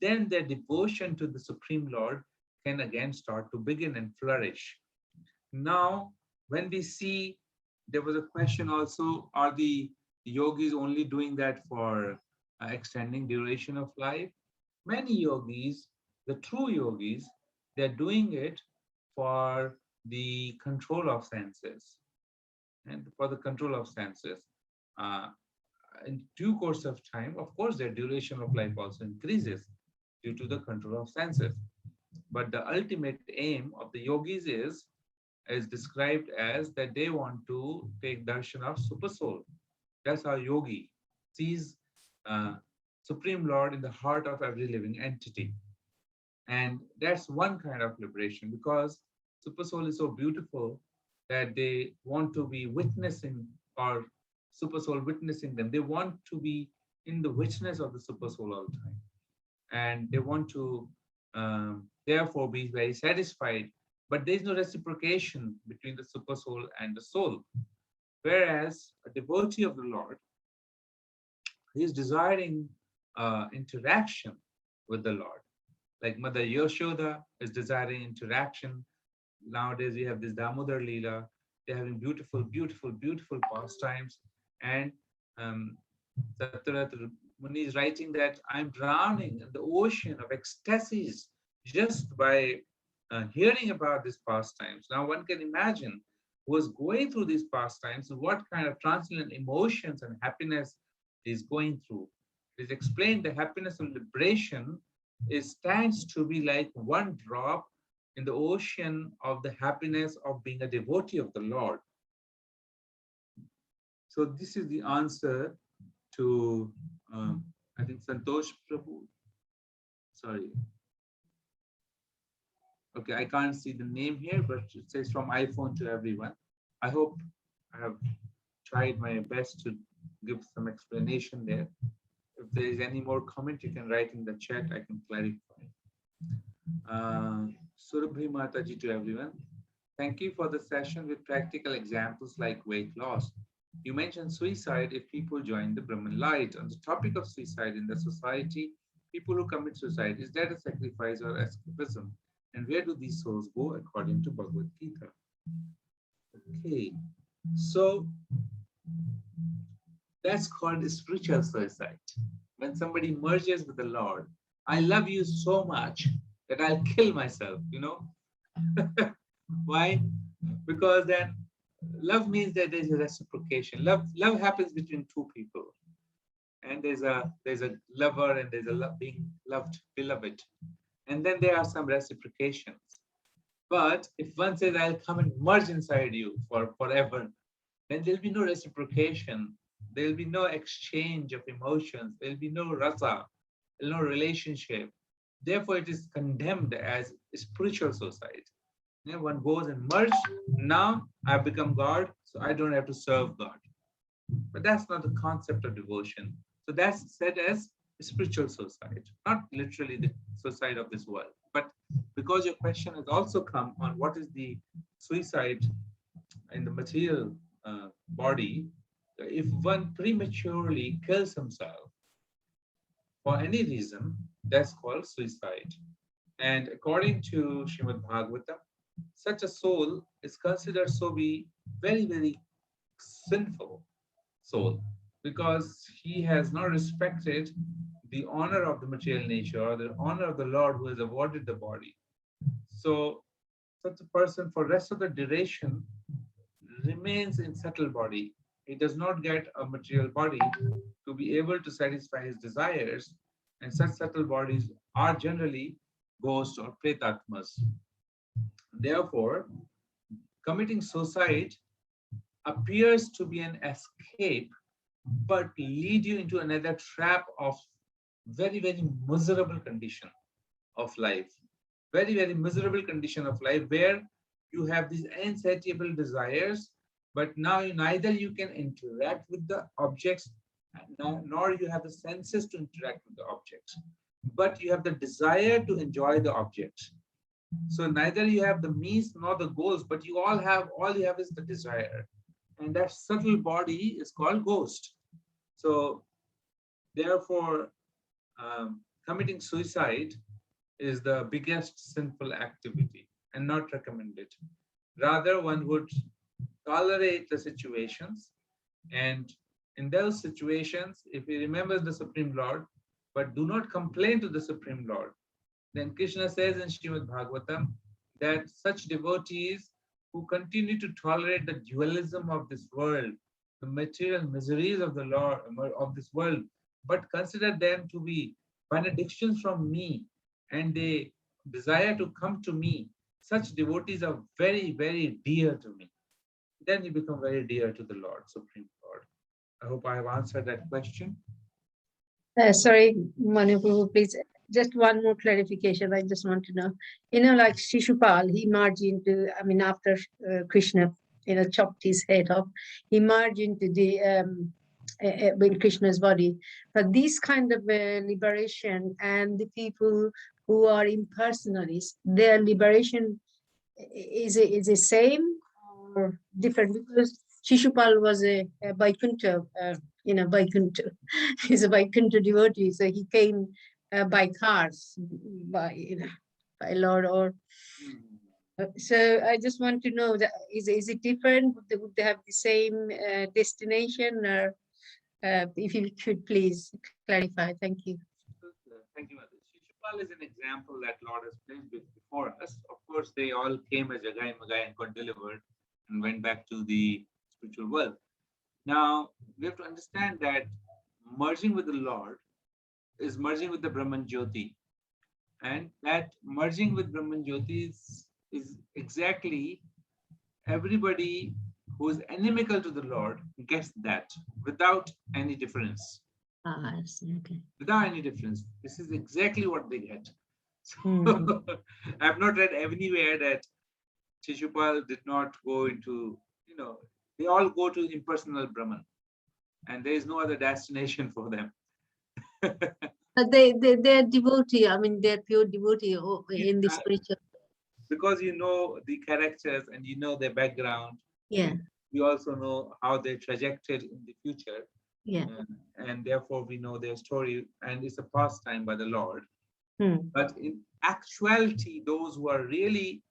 Then their devotion to the Supreme Lord can again start to begin and flourish. Now, when we see, there was a question also, are the yogis only doing that for extending duration of life? Many yogis, the true yogis, they're doing it for the control of senses, and for the control of senses. In due course of time, of course, their duration of life also increases due to the control of senses. But the ultimate aim of the yogis is described as that they want to take darshan of super soul. That's how yogi sees Supreme Lord in the heart of every living entity. And that's one kind of liberation, because super soul is so beautiful that they want to be witnessing, or super soul witnessing them. They want to be in the witness of the super soul all the time. And they want to therefore be very satisfied. But there's no reciprocation between the super soul and the soul. Whereas a devotee of the Lord, he is desiring interaction with the Lord. Like Mother Yashoda is desiring interaction. Nowadays we have this Damodar Leela. They're having beautiful, beautiful, beautiful pastimes. And Satyavrat Muni is writing that I'm drowning in the ocean of ecstasies just by hearing about these pastimes. Now one can imagine who was going through these pastimes, what kind of transcendent emotions and happiness is going through. It is explained the happiness of liberation stands to be like one drop in the ocean of the happiness of being a devotee of the Lord. So this is the answer to, I think, Santosh Prabhu. Sorry. Okay, I can't see the name here, but it says from iPhone to everyone. I hope I have tried my best to give some explanation there. If there is any more comment, you can write in the chat, I can clarify. Surabhi Mataji to everyone. Thank you for the session with practical examples like weight loss. You mentioned suicide if people join the Brahman light. On the topic of suicide in the society, people who commit suicide, is that a sacrifice or escapism? And where do these souls go according to Bhagavad Gita? Okay, so that's called spiritual suicide. When somebody merges with the Lord, I love you so much that I'll kill myself, Why? Because then love means that there's a reciprocation. Love happens between two people. And there's a lover and there's a being loved, beloved. And then there are some reciprocations. But if one says, I'll come and merge inside you for forever, then there'll be no reciprocation. There'll be no exchange of emotions. There'll be no rasa, no relationship. Therefore, it is condemned as spiritual suicide. One goes and merge. Now I've become God, so I don't have to serve God. But that's not the concept of devotion. So that's said as spiritual suicide, not literally the suicide of this world. But because your question has also come on what is the suicide in the material body, if one prematurely kills himself for any reason, that's called suicide. And according to Srimad Bhagavatam, such a soul is considered to be very, very sinful soul, because he has not respected the honor of the material nature or the honor of the Lord who has awarded the body. So such a person for rest of the duration remains in subtle body. He does not get a material body to be able to satisfy his desires, and such subtle bodies are generally ghosts or pretatmas. Therefore, committing suicide appears to be an escape, but lead you into another trap of very, very miserable condition of life. Very, very miserable condition of life where you have these insatiable desires, but now neither you can interact with the objects, nor you have the senses to interact with the objects, but you have the desire to enjoy the objects. So neither you have the means nor the goals, but you all you have is the desire. And that subtle body is called ghost. So therefore, committing suicide is the biggest sinful activity and not recommended. Rather, one would tolerate the situations, and in those situations, if he remembers the Supreme Lord, but do not complain to the Supreme Lord, then Krishna says in Srimad Bhagavatam that such devotees who continue to tolerate the dualism of this world, the material miseries of the Lord of this world, but consider them to be benedictions from me, and they desire to come to me, such devotees are very, very dear to me. Then you become very dear to the Lord, Supreme Lord. I hope I have answered that question. Sorry, Manu Prabhu, please. Just one more clarification. I just want to know. Like Shishupal, he merged into, after Krishna, chopped his head off, he merged into the in Krishna's body. But this kind of liberation and the people who are impersonalists, their liberation is the same or different? Because Shishupal was a Vaikuntha, Vaikuntha. He's a Vaikuntha devotee, so he came by cars, by Lord or. So I just want to know that is it different? Would they have the same destination, or if you could please clarify? Thank you. Thank you, Mother. Shishupal is an example that Lord has placed before us. Of course, they all came as Jagai Magai and got delivered and went back to the spiritual world. Now, we have to understand that merging with the Lord is merging with the Brahman Jyoti. And that merging with Brahman Jyoti is exactly everybody who is inimical to the Lord gets that without any difference. I see. Okay. Without any difference. This is exactly what they get. So, I've not read anywhere that Shishupal did not go into, they all go to impersonal Brahman. And there is no other destination for them. But they're devotee. They're pure devotee in the spiritual. Because you know the characters and you know their background. Yeah. We also know how they trajected in the future. Yeah. And therefore we know their story, and it's a pastime by the Lord. But in actuality, those who are really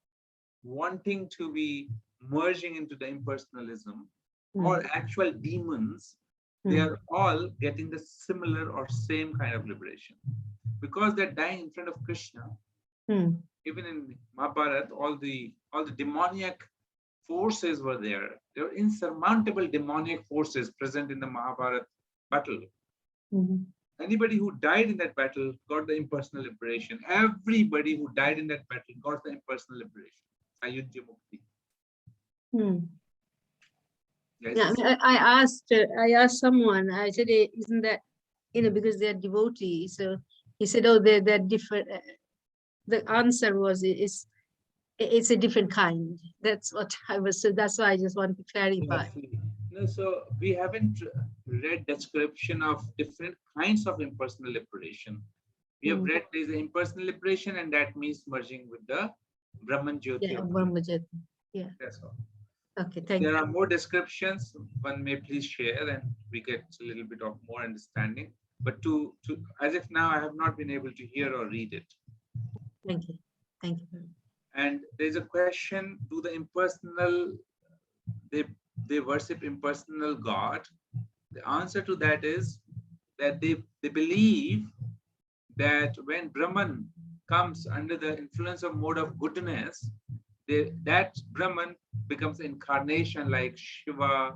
wanting to be merging into the impersonalism or actual demons, they are all getting the similar or same kind of liberation. Because they're dying in front of Krishna, even in Mahabharata, all the demoniac forces were there. There were insurmountable demoniac forces present in the Mahabharata battle. Anybody who died in that battle got the impersonal liberation. Everybody who died in that battle got the impersonal liberation. Ayodhya Mukti. Yes. Yeah, I asked someone, I said, isn't that, because they're devotees? So he said, oh, they're different. The answer was, it's a different kind. That's what I was, so that's why I just want to clarify. No, so we haven't read description of different kinds of impersonal liberation. We have read there's an impersonal liberation, and that means merging with the Brahman Jyoti. Yeah, Brahma Jyoti. Yeah. That's all. Okay, thank you. There are more descriptions. One may please share, and we get a little bit of more understanding. But to as if now I have not been able to hear or read it. Thank you. Thank you. And there's a question: do the impersonal they worship impersonal God? The answer to that is that they believe that when Brahman comes under the influence of mode of goodness, that Brahman becomes incarnation like Shiva,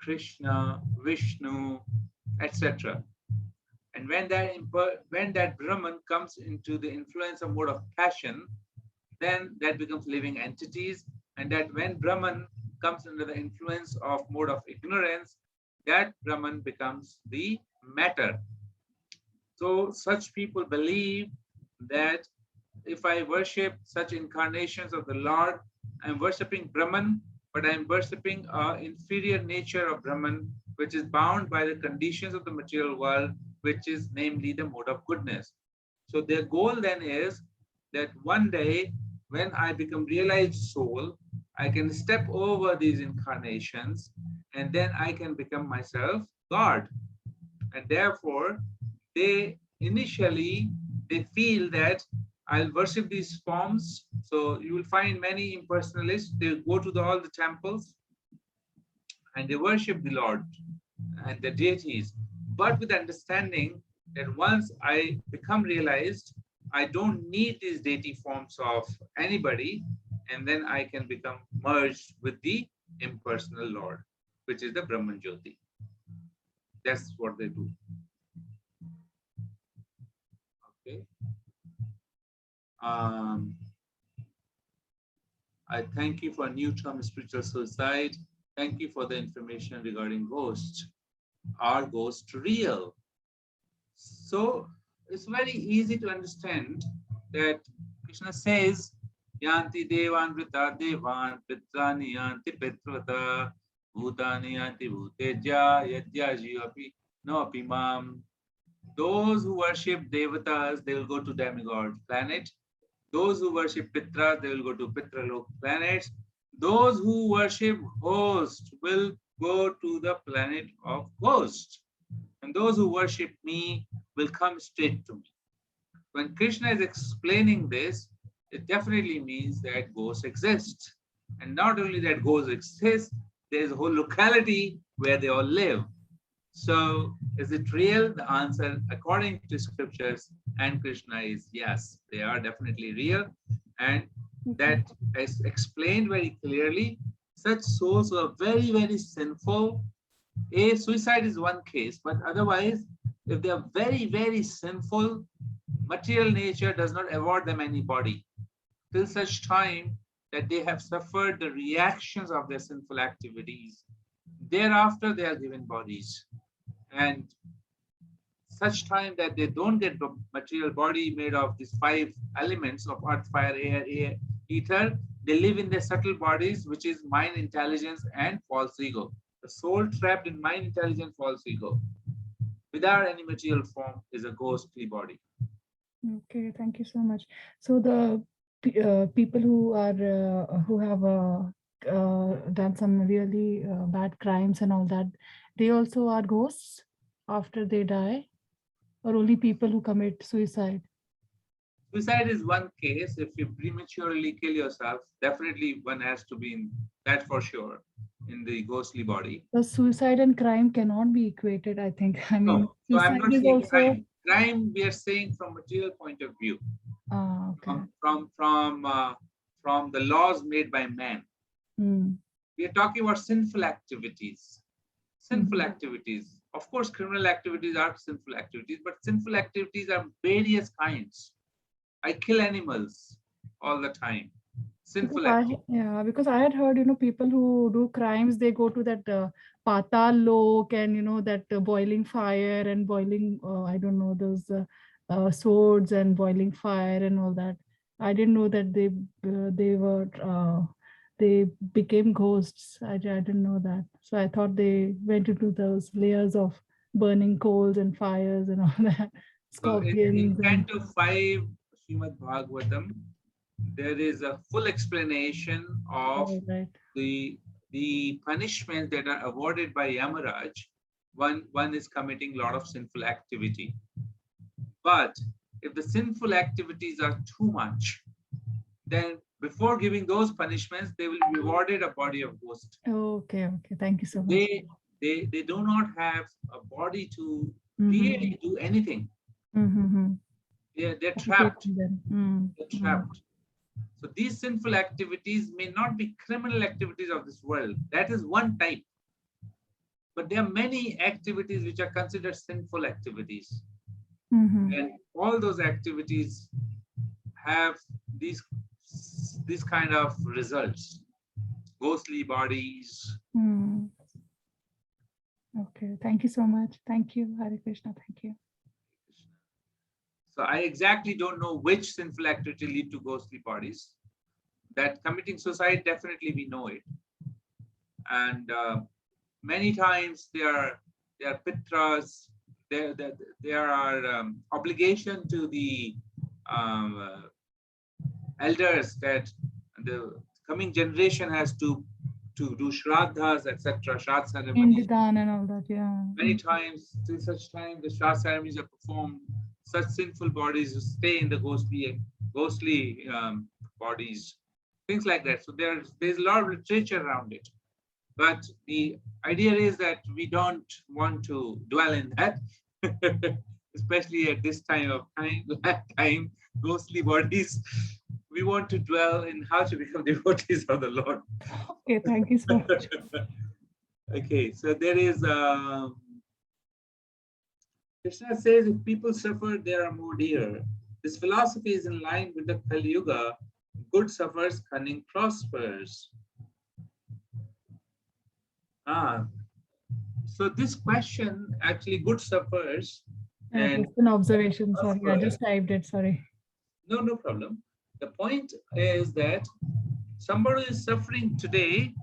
Krishna, Vishnu, etc. And when that Brahman comes into the influence of mode of passion, then that becomes living entities. And that when Brahman comes under the influence of mode of ignorance, that Brahman becomes the matter. So such people believe that if I worship such incarnations of the Lord, I'm worshipping Brahman, but I'm worshipping an inferior nature of Brahman, which is bound by the conditions of the material world, which is namely the mode of goodness. So their goal then is that one day, when I become realized soul, I can step over these incarnations, and then I can become myself God. And therefore, they feel that I'll worship these forms. So you will find many impersonalists, they go to all the temples and they worship the Lord and the deities, but with understanding that once I become realized, I don't need these deity forms of anybody, and then I can become merged with the impersonal Lord, which is the Brahman Jyoti. That's what they do. Okay. I thank you for a new term, spiritual suicide. Thank you for the information regarding ghosts. Are ghosts real? So it's very easy to understand that Krishna says, Yanti devan vrita devan pitrani yanti pitrata bhutani yanti bhuteja yadya jivapi no apimam. Those who worship devatas, they will go to demigod planet. Those who worship Pitras, they will go to Pitralok planets. Those who worship host will go to the planet of ghosts. And those who worship me will come straight to me. When Krishna is explaining this, it definitely means that ghosts exist. And not only that ghosts exist, there is a whole locality where they all live. So is it real? The answer, according to scriptures and Krishna, is yes, they are definitely real. And that is explained very clearly. Such souls are very, very sinful. Suicide is one case, but otherwise, if they are very, very sinful, material nature does not award them any body till such time that they have suffered the reactions of their sinful activities. Thereafter, they are given bodies. And such time that they don't get the material body made of these 5 elements of earth, fire, air, ether, they live in their subtle bodies, which is mind, intelligence, and false ego. The soul trapped in mind, intelligence, false ego, without any material form, is a ghostly body. Okay, thank you so much. So the people who are who have done some really bad crimes and all that, they also are ghosts after they die, or only people who commit suicide? Suicide is one case. If you prematurely kill yourself, definitely one has to be in that for sure in the ghostly body. The suicide and crime cannot be equated, I think. I mean, No, so I'm suicide not is saying also. crime. Crime, we are saying from material point of view, Okay. from the laws made by man. Hmm. We are talking about sinful activities. Sinful Mhm. activities. Of course, criminal activities are sinful activities, but sinful activities are various kinds. I kill animals all the time. Sinful activities. Because I had heard, people who do crimes, they go to that Patal Lok and, that boiling fire and boiling, I don't know, those swords and boiling fire and all that. I didn't know that they became ghosts. I didn't know that. So I thought they went into those layers of burning coals and fires and all that, So in scorpions and. Canto 5, Srimad Bhagavatam, there is a full explanation of Oh, right. the punishments that are awarded by Yamaraj. One is committing a lot of sinful activity. But if the sinful activities are too much, then before giving those punishments, they will be rewarded a body of ghost. Okay. Thank you so much. They do not have a body to Mhm. really do anything. Mhm. They're trapped. Mm. They're trapped. So these sinful activities may not be criminal activities of this world. That is one type. But there are many activities which are considered sinful activities. Mhm. And all those activities have these kind of results. Ghostly bodies. Mm. Okay. Thank you so much. Thank you, Hare Krishna. Thank you. So I exactly don't know which sinful activity lead to ghostly bodies. That committing suicide, definitely we know it. And many times there are pitras, there are obligation to the elders that the coming generation has to do shraddhas, etc., shraddh ceremonies. Indidan and all that. Yeah. Many times, till such time the shraddh ceremonies are performed, such sinful bodies stay in the ghostly bodies, things like that. So there's a lot of literature around it. But the idea is that we don't want to dwell in that, especially at this time of time, ghostly bodies. We want to dwell in how to become devotees of the Lord. Okay. Thank you so much. Okay, so there is Krishna says, if people suffer, they are more dear. This philosophy is in line with the Kali Yuga. Good suffers, cunning prospers. So this question, actually, good suffers. And Just an observation. Sorry, I just typed it. Sorry. no problem. The point is that somebody is suffering today.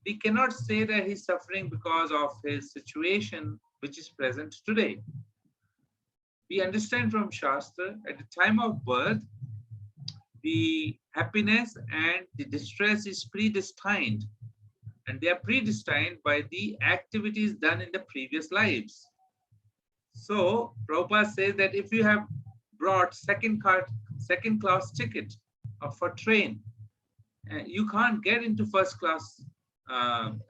We cannot say that he's suffering because of his situation which is present today. We understand from Shastra, at the time of birth, the happiness and the distress is predestined. And they are predestined by the activities done in the previous lives. So Prabhupada says that if you have brought second class ticket for train, you can't get into first class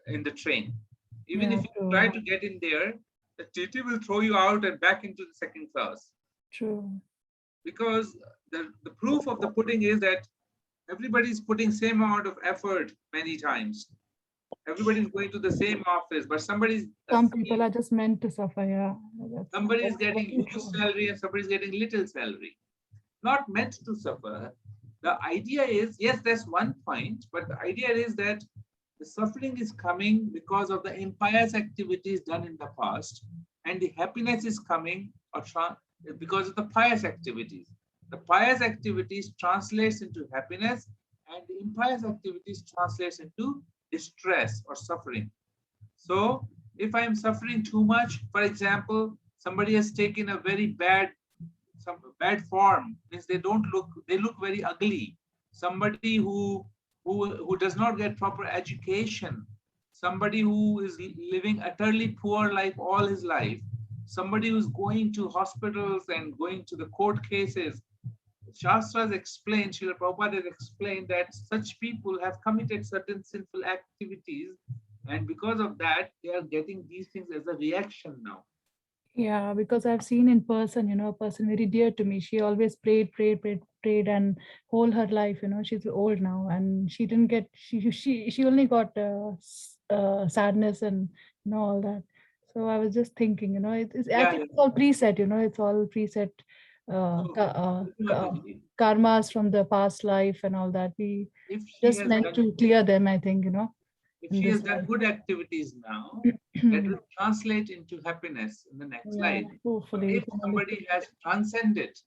in the train. Even if you try to get in there, the TT will throw you out and back into the second class. True. Because the proof of the pudding is that everybody's putting same amount of effort many times. Everybody's going to the same office, but some people are just meant to suffer. Yeah. Somebody is getting huge salary and somebody is getting little salary. Not meant to suffer. The idea is, yes, that's one point, but the idea is that the suffering is coming because of the impious activities done in the past, and the happiness is coming because of the pious activities. The pious activities translates into happiness, and the impious activities translates into distress or suffering. So if I am suffering too much, for example, somebody has taken a very bad form, means they look very ugly. Somebody who does not get proper education, somebody who is living utterly poor life all his life, somebody who's going to hospitals and going to the court cases, Shastras explain, Srila Prabhupada has explained that such people have committed certain sinful activities, and because of that, they are getting these things as a reaction now. Yeah, because I've seen in person, a person very dear to me. She always prayed, and whole her life, she's old now, and she didn't get, she only got sadness and all that. So I was just thinking, I Yeah, think it's all preset, it's all preset So, Mataji, karmas from the past life and all that. We if she just has meant done, to clear them, I think, if in she has this done life. good activities now, that will translate into happiness in the next Yeah, life. So hopefully. if somebody has transcended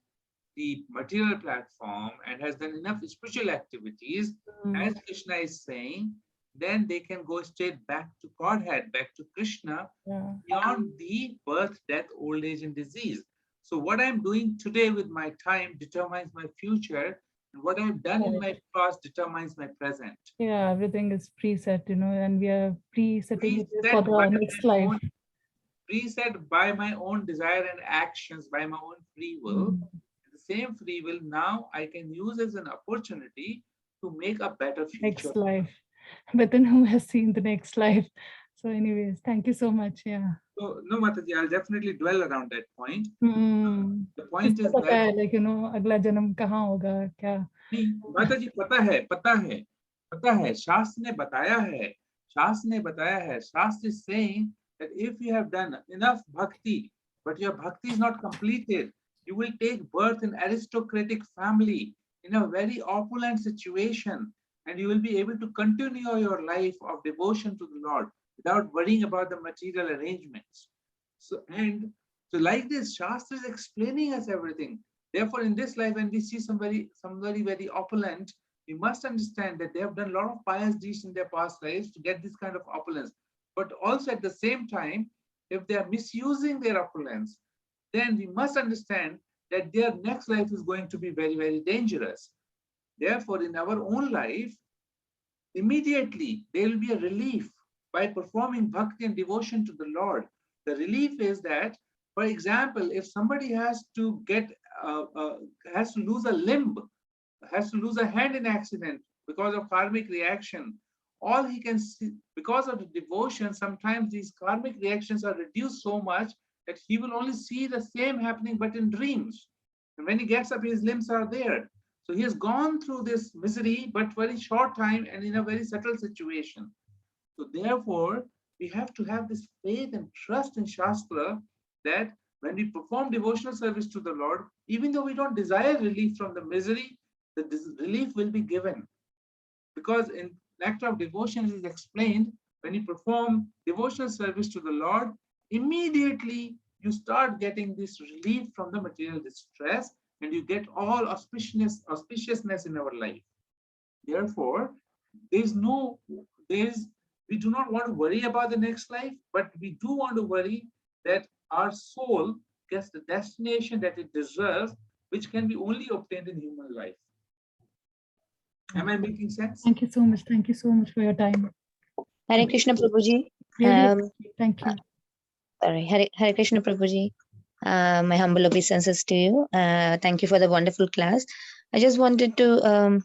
the material platform and has done enough spiritual activities, as Krishna is saying, then they can go straight back to Godhead, back to Krishna, Yeah. beyond the birth, death, old age, and disease. So what I'm doing today with my time determines my future, and what I've done in my past determines my present. Yeah, everything is preset, and we are presetting it for Preset by the next life. preset by my own desire and actions, by my own free will. The same free will now I can use as an opportunity to make a better future. Next life. But then who has seen the next life? So anyways, thank you so much. Yeah. So, no, Mataji, I'll definitely dwell around that point. The point किसको is पता that है, like, अगला जन्म कहाँ होगा क्या? नहीं, माताजी पता है, पता है, पता है, शास्त्र ने बताया है, शास्त्र ने बताया है, शास्त्र is saying that if you have done enough bhakti, but your bhakti is not completed, you will take birth in aristocratic family in a very opulent situation, and you will be able to continue your life of devotion to the Lord without worrying about the material arrangements. So like this, Shastra is explaining us everything. Therefore, in this life, when we see somebody very opulent, we must understand that they have done a lot of pious deeds in their past lives to get this kind of opulence. But also at the same time, if they are misusing their opulence, then we must understand that their next life is going to be very, very dangerous. Therefore, in our own life, immediately there will be a relief by performing bhakti and devotion to the Lord. The relief is that, for example, if somebody has to lose a limb, has to lose a hand in accident because of karmic reaction, all he can see, because of the devotion, sometimes these karmic reactions are reduced so much that he will only see the same happening but in dreams. And when he gets up, his limbs are there. So he has gone through this misery, but very short time and in a very subtle situation. So therefore, we have to have this faith and trust in Shastra that when we perform devotional service to the Lord, even though we don't desire relief from the misery, the relief will be given. Because in act of devotion, it is explained, when you perform devotional service to the Lord, immediately you start getting this relief from the material distress, and you get all auspiciousness in our life. Therefore, we do not want to worry about the next life, but we do want to worry that our soul gets the destination that it deserves, which can be only obtained in human life. Am I making sense? Thank you so much. Thank you so much for your time. Hare Krishna Prabhuji. Really, thank you. Hare Krishna Prabhuji. My humble obeisances to you. Thank you for the wonderful class. I just wanted to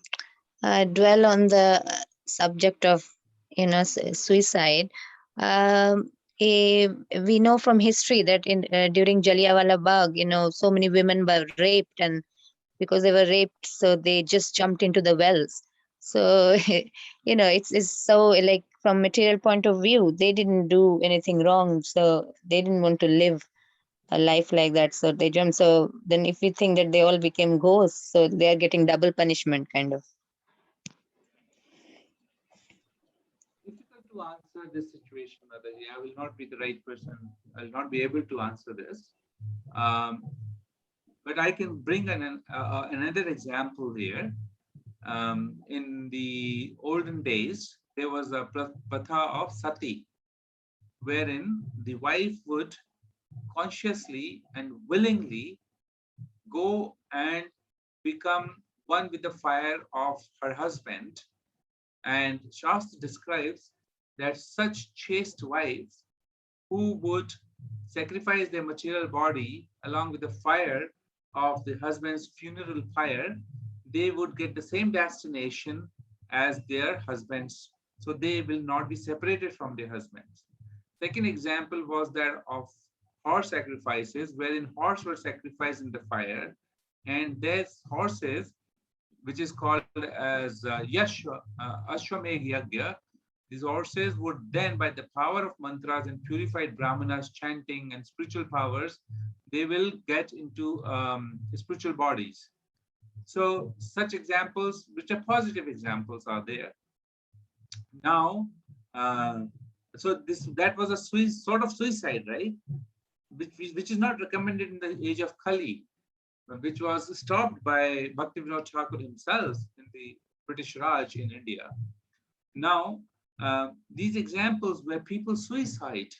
dwell on the subject of suicide. We know from history that during Jallianwala Bagh, so many women were raped, and because they were raped, so they just jumped into the wells. So it's so, like, from material point of view, they didn't do anything wrong, so they didn't want to live a life like that, so they jumped. So then if we think that they all became ghosts, so they are getting double punishment, kind of. Difficult to answer this situation, Mataji. I will not be the right person. I will not be able to answer this. But I can bring another example here. In the olden days, there was a patha of sati, wherein the wife would consciously and willingly go and become one with the fire of her husband. And Shastra describes that such chaste wives who would sacrifice their material body along with the fire of the husband's funeral pyre, they would get the same destination as their husbands. So they will not be separated from their husbands. Second example was that of horse sacrifices, wherein horses were sacrificed in the fire, and these horses, which is called as Ashwamedh Yagya, these horses would then, by the power of mantras and purified brahmanas chanting and spiritual powers, they will get into spiritual bodies. So such examples, which are positive examples, are there. Now, so that was a sort of suicide, right? Which is not recommended in the age of Kali, which was stopped by Bhaktivinoda Thakur himself in the British Raj in India. Now, these examples where people suicide,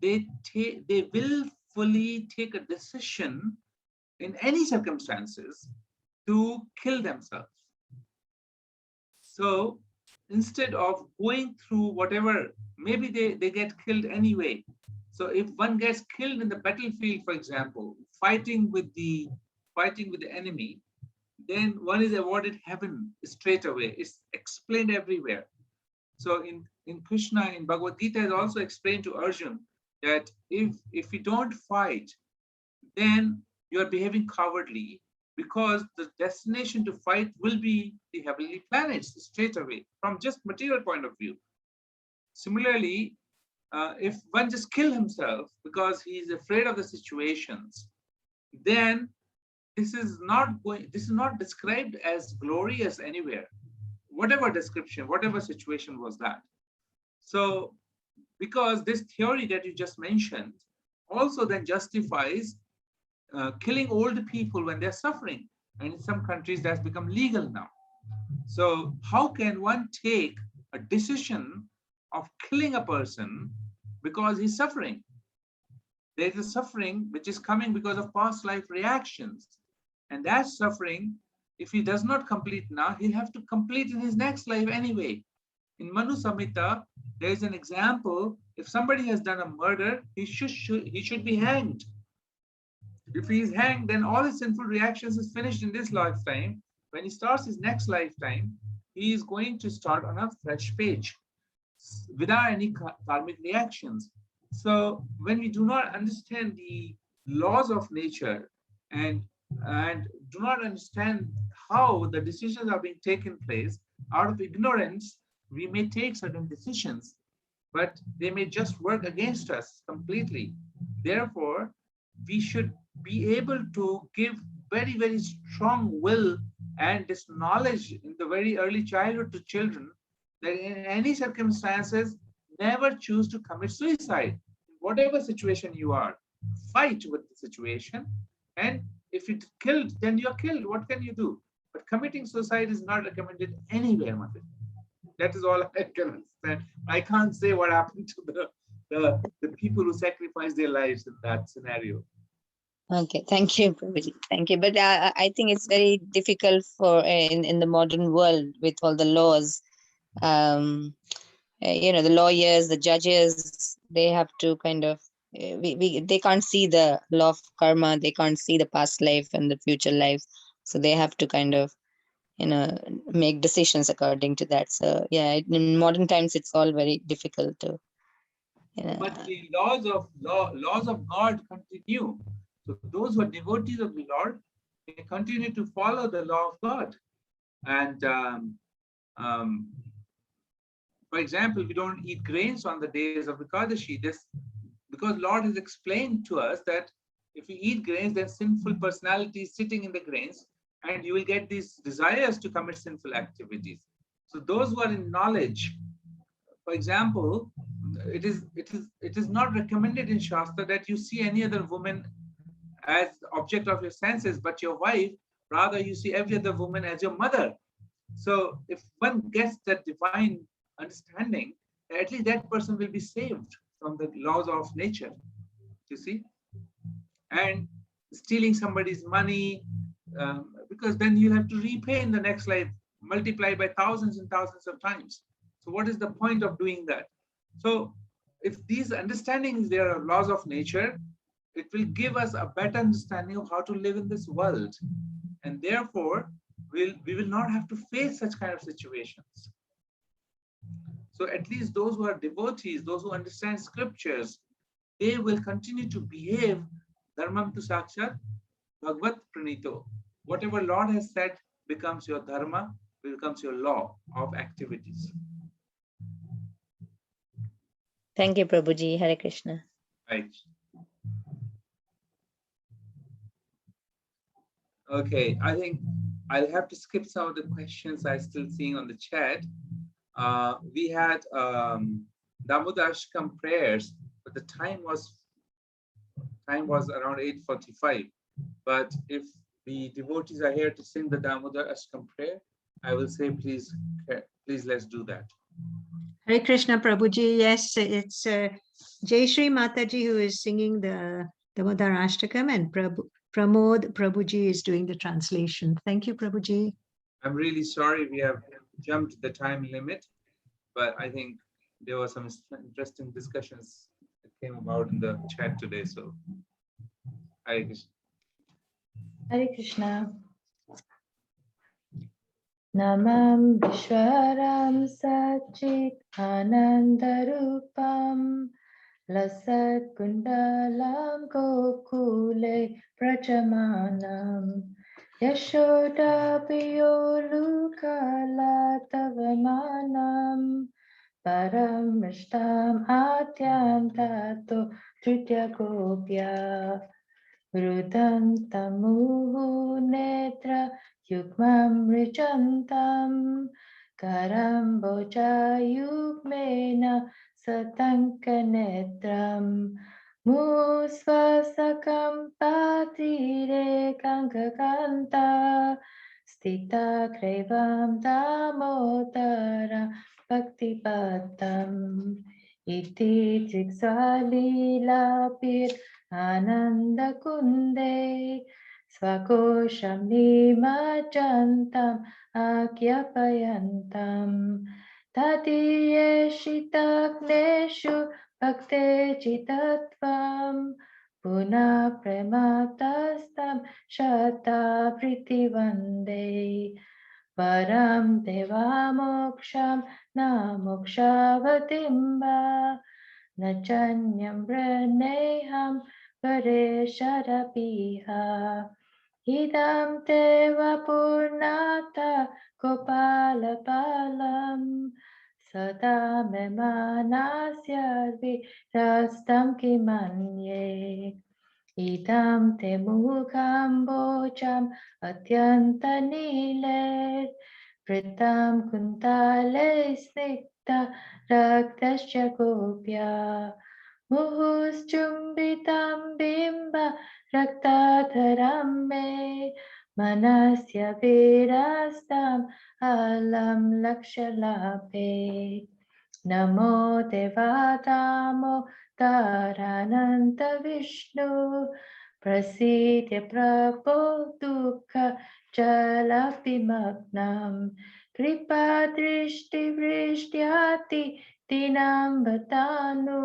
they willfully take a decision in any circumstances to kill themselves. So instead of going through whatever, maybe they get killed anyway. So if one gets killed in the battlefield, for example, fighting with the enemy, then one is awarded heaven straight away. It's explained everywhere. So in Krishna, in Bhagavad Gita, is also explained to Arjun that if you don't fight, then you are behaving cowardly, because the destination to fight will be the heavenly planets straight away from just material point of view. Similarly, if one just kill himself because he is afraid of the situations, then this is not described as glorious anywhere, whatever description, whatever situation was that. So because this theory that you just mentioned also then justifies killing old people when they're suffering, and in some countries that's become legal now. So how can one take a decision of killing a person because he's suffering? There is a suffering which is coming because of past life reactions, and that suffering, if he does not complete now, he'll have to complete in his next life anyway. In Manu Samhita, there is an example: if somebody has done a murder, he should be hanged. If he is hanged, then all his sinful reactions is finished in this lifetime. When he starts his next lifetime, he is going to start on a fresh page without any karmic reactions. So when we do not understand the laws of nature and do not understand how the decisions are being taken place, out of ignorance, we may take certain decisions, but they may just work against us completely. Therefore, we should be able to give very, very strong will and this knowledge in the very early childhood to children that in any circumstances, never choose to commit suicide. Whatever situation you are, fight with the situation. And if you're killed, then you're killed. What can you do? But committing suicide is not recommended anywhere, Mother. That is all I can understand. I can't say what happened to the people who sacrificed their lives in that scenario. Okay, thank you, Prabhuji. Thank you. But I think it's very difficult for in the modern world with all the laws. The lawyers, the judges, they have to kind of they can't see the law of karma. They can't see the past life and the future life. So they have to kind of make decisions according to that. So yeah, in modern times, it's all very difficult to. But the laws of God continue. So those who are devotees of the Lord, they continue to follow the law of God. And for example, we don't eat grains on the days of Ekadashi. This because Lord has explained to us that if you eat grains, then sinful personality is sitting in the grains, and you will get these desires to commit sinful activities. So those who are in knowledge, for example, it is not recommended in Shastra that you see any other woman as the object of your senses, but your wife. Rather, you see every other woman as your mother. So if one gets that divine understanding, at least that person will be saved from the laws of nature, you see. And stealing somebody's money, because then you have to repay in the next life, multiply by thousands and thousands of times. So what is the point of doing that? So if these understandings, there are laws of nature, it will give us a better understanding of how to live in this world. And therefore, we will not have to face such kind of situations. So at least those who are devotees, those who understand scriptures, they will continue to behave dharmam tu sakshat bhagvat pranito. Whatever Lord has said becomes your dharma, becomes your law of activities. Thank you, Prabhuji. Hare Krishna. Right. Okay, I think I'll have to skip some of the questions I'm still seeing on the chat. We had Damodashkam prayers, but the time was around 8:45. But if the devotees are here to sing the Damodar Ashkam prayer, I will say please let's do that. Hare Krishna Prabhuji. Yes, it's Jayashree Mataji who is singing the Damodar Ashtakam, and Pramod Prabhuji is doing the translation. Thank you, Prabhuji. I'm really sorry we have jumped the time limit, but I think there were some interesting discussions that came about in the chat today. So, Hare Krishna. Hare Krishna. Namam Vishwaram Sachit Anandarupam Lasat Kundalam Gokule Prajamanam Yashoda Piyolukala Tavamanam Param Rishtam Atyantato Tritya Gopya Rudam Tamu Netra Yukmam Rijantam Karamboja Yukmena Satankanetram Musvasakam Patire Kankakanta Stita Krevam Damodara Bhaktipatam Iti Triksalilapir Ananda Kunde Swakosham Nimajantam Akyapayantam Tatiyeshitagneshu Bhakte Chitatvam Puna Prematastam Shata Priti Vande Param Deva Moksham Na Mokshavatimba Nachanyam Praneham Paresharapiha Idam Teva Purnata Gopalapalam Sada Memanasya Rastam Kimanye Idam Te Mukham Bocham Atyanta Nilet Pritam Kuntale Snikta Raktasya Gopya Muhuschumbitam Bimba Raktadharam Me Manasya Virastam Alam Lakshalape Namo Devadamo Tarananta Vishnu Prasidya Prabhu Dukha Jalapimagnam Kripa Drishti Vrishtyati Dinam Vatanu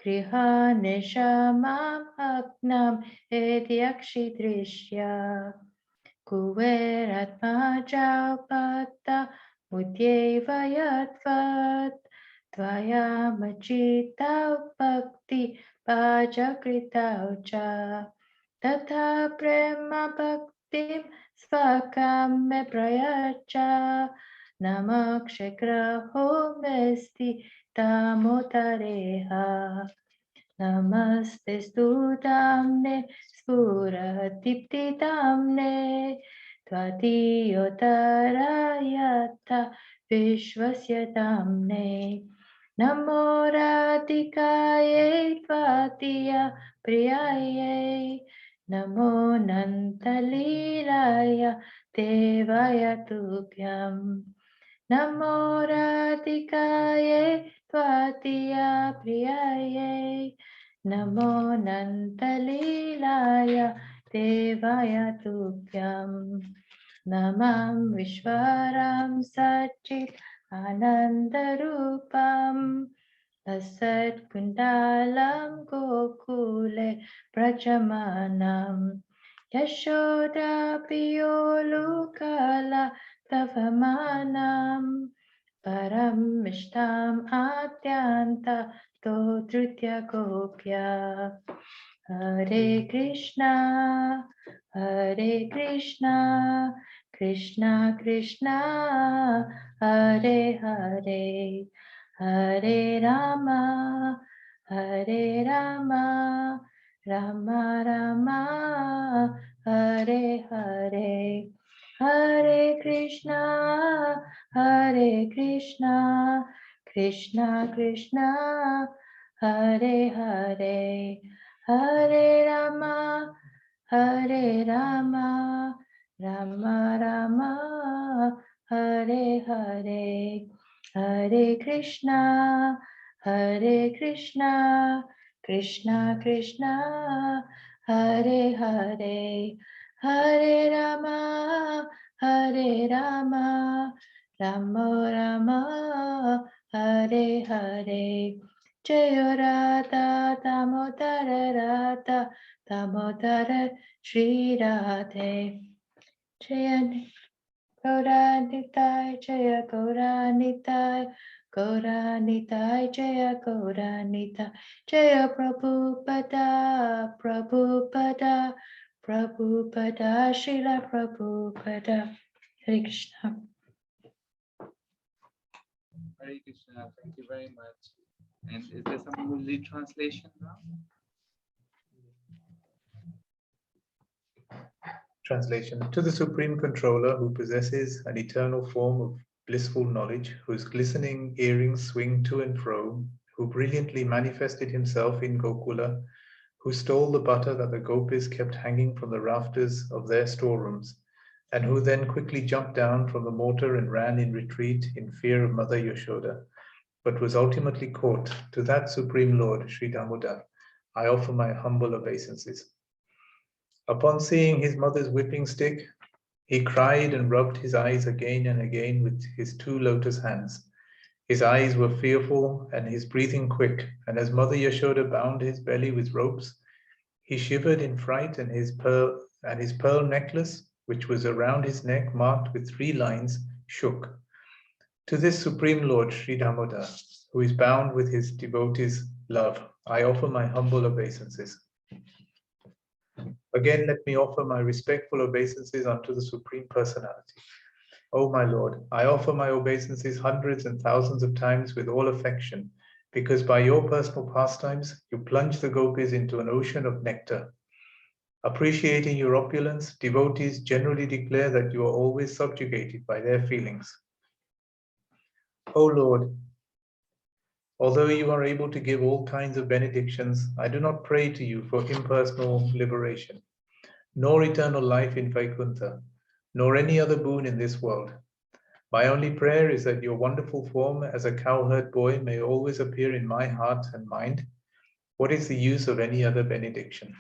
Krihane Shamam Agnam Edyakshi Drishya Kuveratma Jaupata Mudyeva Yatvat Tvaya Machita Bhakti Pajakritau Cha Tata Prema Bhaktim Svakam Me Prayacha Namakshagraho Mesti Tamotareha Namaste Sudamne Spuratipti Damne Tvatiyotarayata Vishwasya Damne Namo Radhikaye Tvatiya Priyaye Namo Nantalilaya Devaya Tubhyam Namo Radhikaye Tvatiya Priyaye Namo Nantalilaya Devaya Tubhyam Namam Vishwaram Sachit Anandarupam Lasat kundalam gokule prajamanam Yashoda piyolukala tavamanam Param Mishtam Atyanta To Trutya Gopya Hare Krishna, Krishna Krishna, Hare Hare, Hare Rama, Rama Rama, Hare Hare. Hare Krishna, Krishna Krishna, Hare Hare, Hare Rama, Rama Rama, Hare Hare, Hare Krishna, Krishna Krishna, Hare Hare, Hare Rama, Rama Rama, Hare Hare. Jaya Radha Damodara Radha Damodara Shri Radhe. Jaya Gauranitai, Jaya Gauranitai, Gauranitai, Jaya Gauranitai, Jaya Prabhupada, Prabhupada, Prabhupada, Srila Prabhupada. Hare Krishna. Hare Krishna. Thank you very much. And is there someone who will read translation now? Translation. To the Supreme Controller who possesses an eternal form of blissful knowledge, whose glistening earrings swing to and fro, who brilliantly manifested himself in Gokula, who stole the butter that the gopis kept hanging from the rafters of their storerooms, and who then quickly jumped down from the mortar and ran in retreat in fear of Mother Yashoda, but was ultimately caught. To that Supreme Lord, Sri Damodar, I offer my humble obeisances. Upon seeing his mother's whipping stick, he cried and rubbed his eyes again and again with his two lotus hands. His eyes were fearful and his breathing quick, and as Mother Yashoda bound his belly with ropes, he shivered in fright, and his pearl necklace, which was around his neck marked with 3 lines, shook. To this Supreme Lord, Sri Damodar, who is bound with his devotees' love, I offer my humble obeisances. Again, let me offer my respectful obeisances unto the Supreme Personality. O my Lord, I offer my obeisances hundreds and thousands of times with all affection, because by your personal pastimes, you plunge the gopis into an ocean of nectar. Appreciating your opulence, devotees generally declare that you are always subjugated by their feelings. O Lord, although you are able to give all kinds of benedictions, I do not pray to you for impersonal liberation, nor eternal life in Vaikuntha, nor any other boon in this world. My only prayer is that your wonderful form as a cowherd boy may always appear in my heart and mind. What is the use of any other benediction?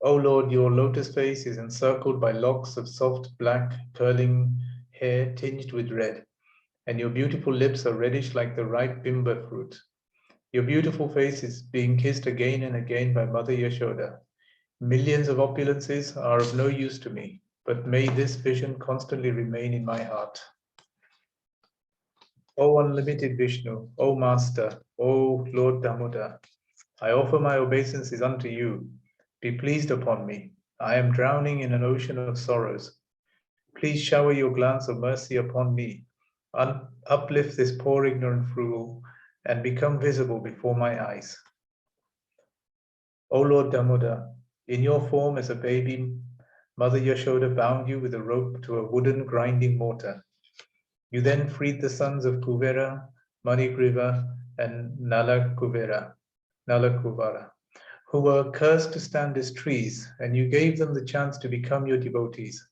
O Lord, your lotus face is encircled by locks of soft black curling hair tinged with red, and your beautiful lips are reddish like the ripe bimba fruit. Your beautiful face is being kissed again and again by Mother Yashoda. Millions of opulences are of no use to me, but may this vision constantly remain in my heart. O unlimited Vishnu, O Master, O Lord Damodar, I offer my obeisances unto you. Be pleased upon me. I am drowning in an ocean of sorrows. Please shower your glance of mercy upon me. Uplift this poor ignorant fool and become visible before my eyes. O Lord Damodar, in your form as a baby, Mother Yashoda bound you with a rope to a wooden grinding mortar. You then freed the sons of Kuvera, Manigriva, and Nalakuvara, who were cursed to stand as trees, and you gave them the chance to become your devotees.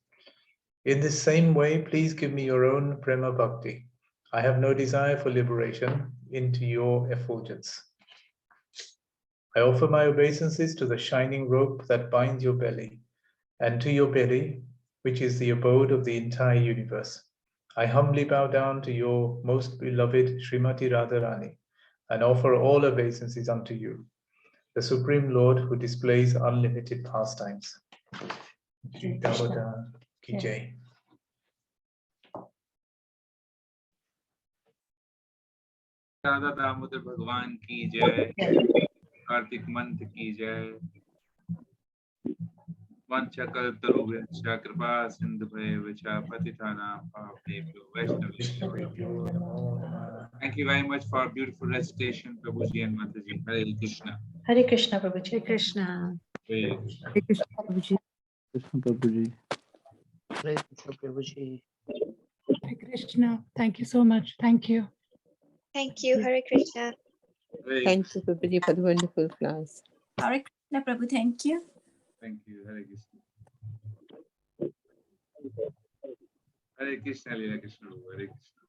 In this same way, please give me your own Prema Bhakti. I have no desire for liberation into your effulgence. I offer my obeisances to the shining rope that binds your belly, and to your belly, which is the abode of the entire universe. I humbly bow down to your most beloved Srimati Radharani. and offer all obeisances unto you, the Supreme Lord who displays unlimited pastimes. Shri Damodar Ki Jai. Radha Damodar भगवान की जय, Kartik month की जय। वंशकल्पतरुभ्यश्च कृपा सिन्धुभ्यश्च पतितानां पावनेभ्यो वैष्णवेभ्यो। Thank you very much for beautiful recitation, Prabhuji and Mataji. Hare Krishna. Hare Krishna, Prabhuji. Hare Krishna. Hare Krishna. Hare Krishna, Prabhuji. Krishna Prabhuji. Hare Krishna Prabhuji. Hare Krishna. Thank you so much. Thank you. Thank you, Hare Krishna. Hare Thank you, Prabhuji, for the wonderful class. Hare Krishna, Prabhu, thank you. Thank you. Hare Krishna. Hare Krishna, Hare Krishna, Hare Krishna.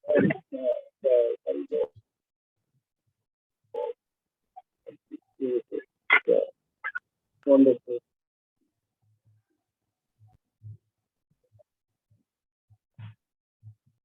Wonderful.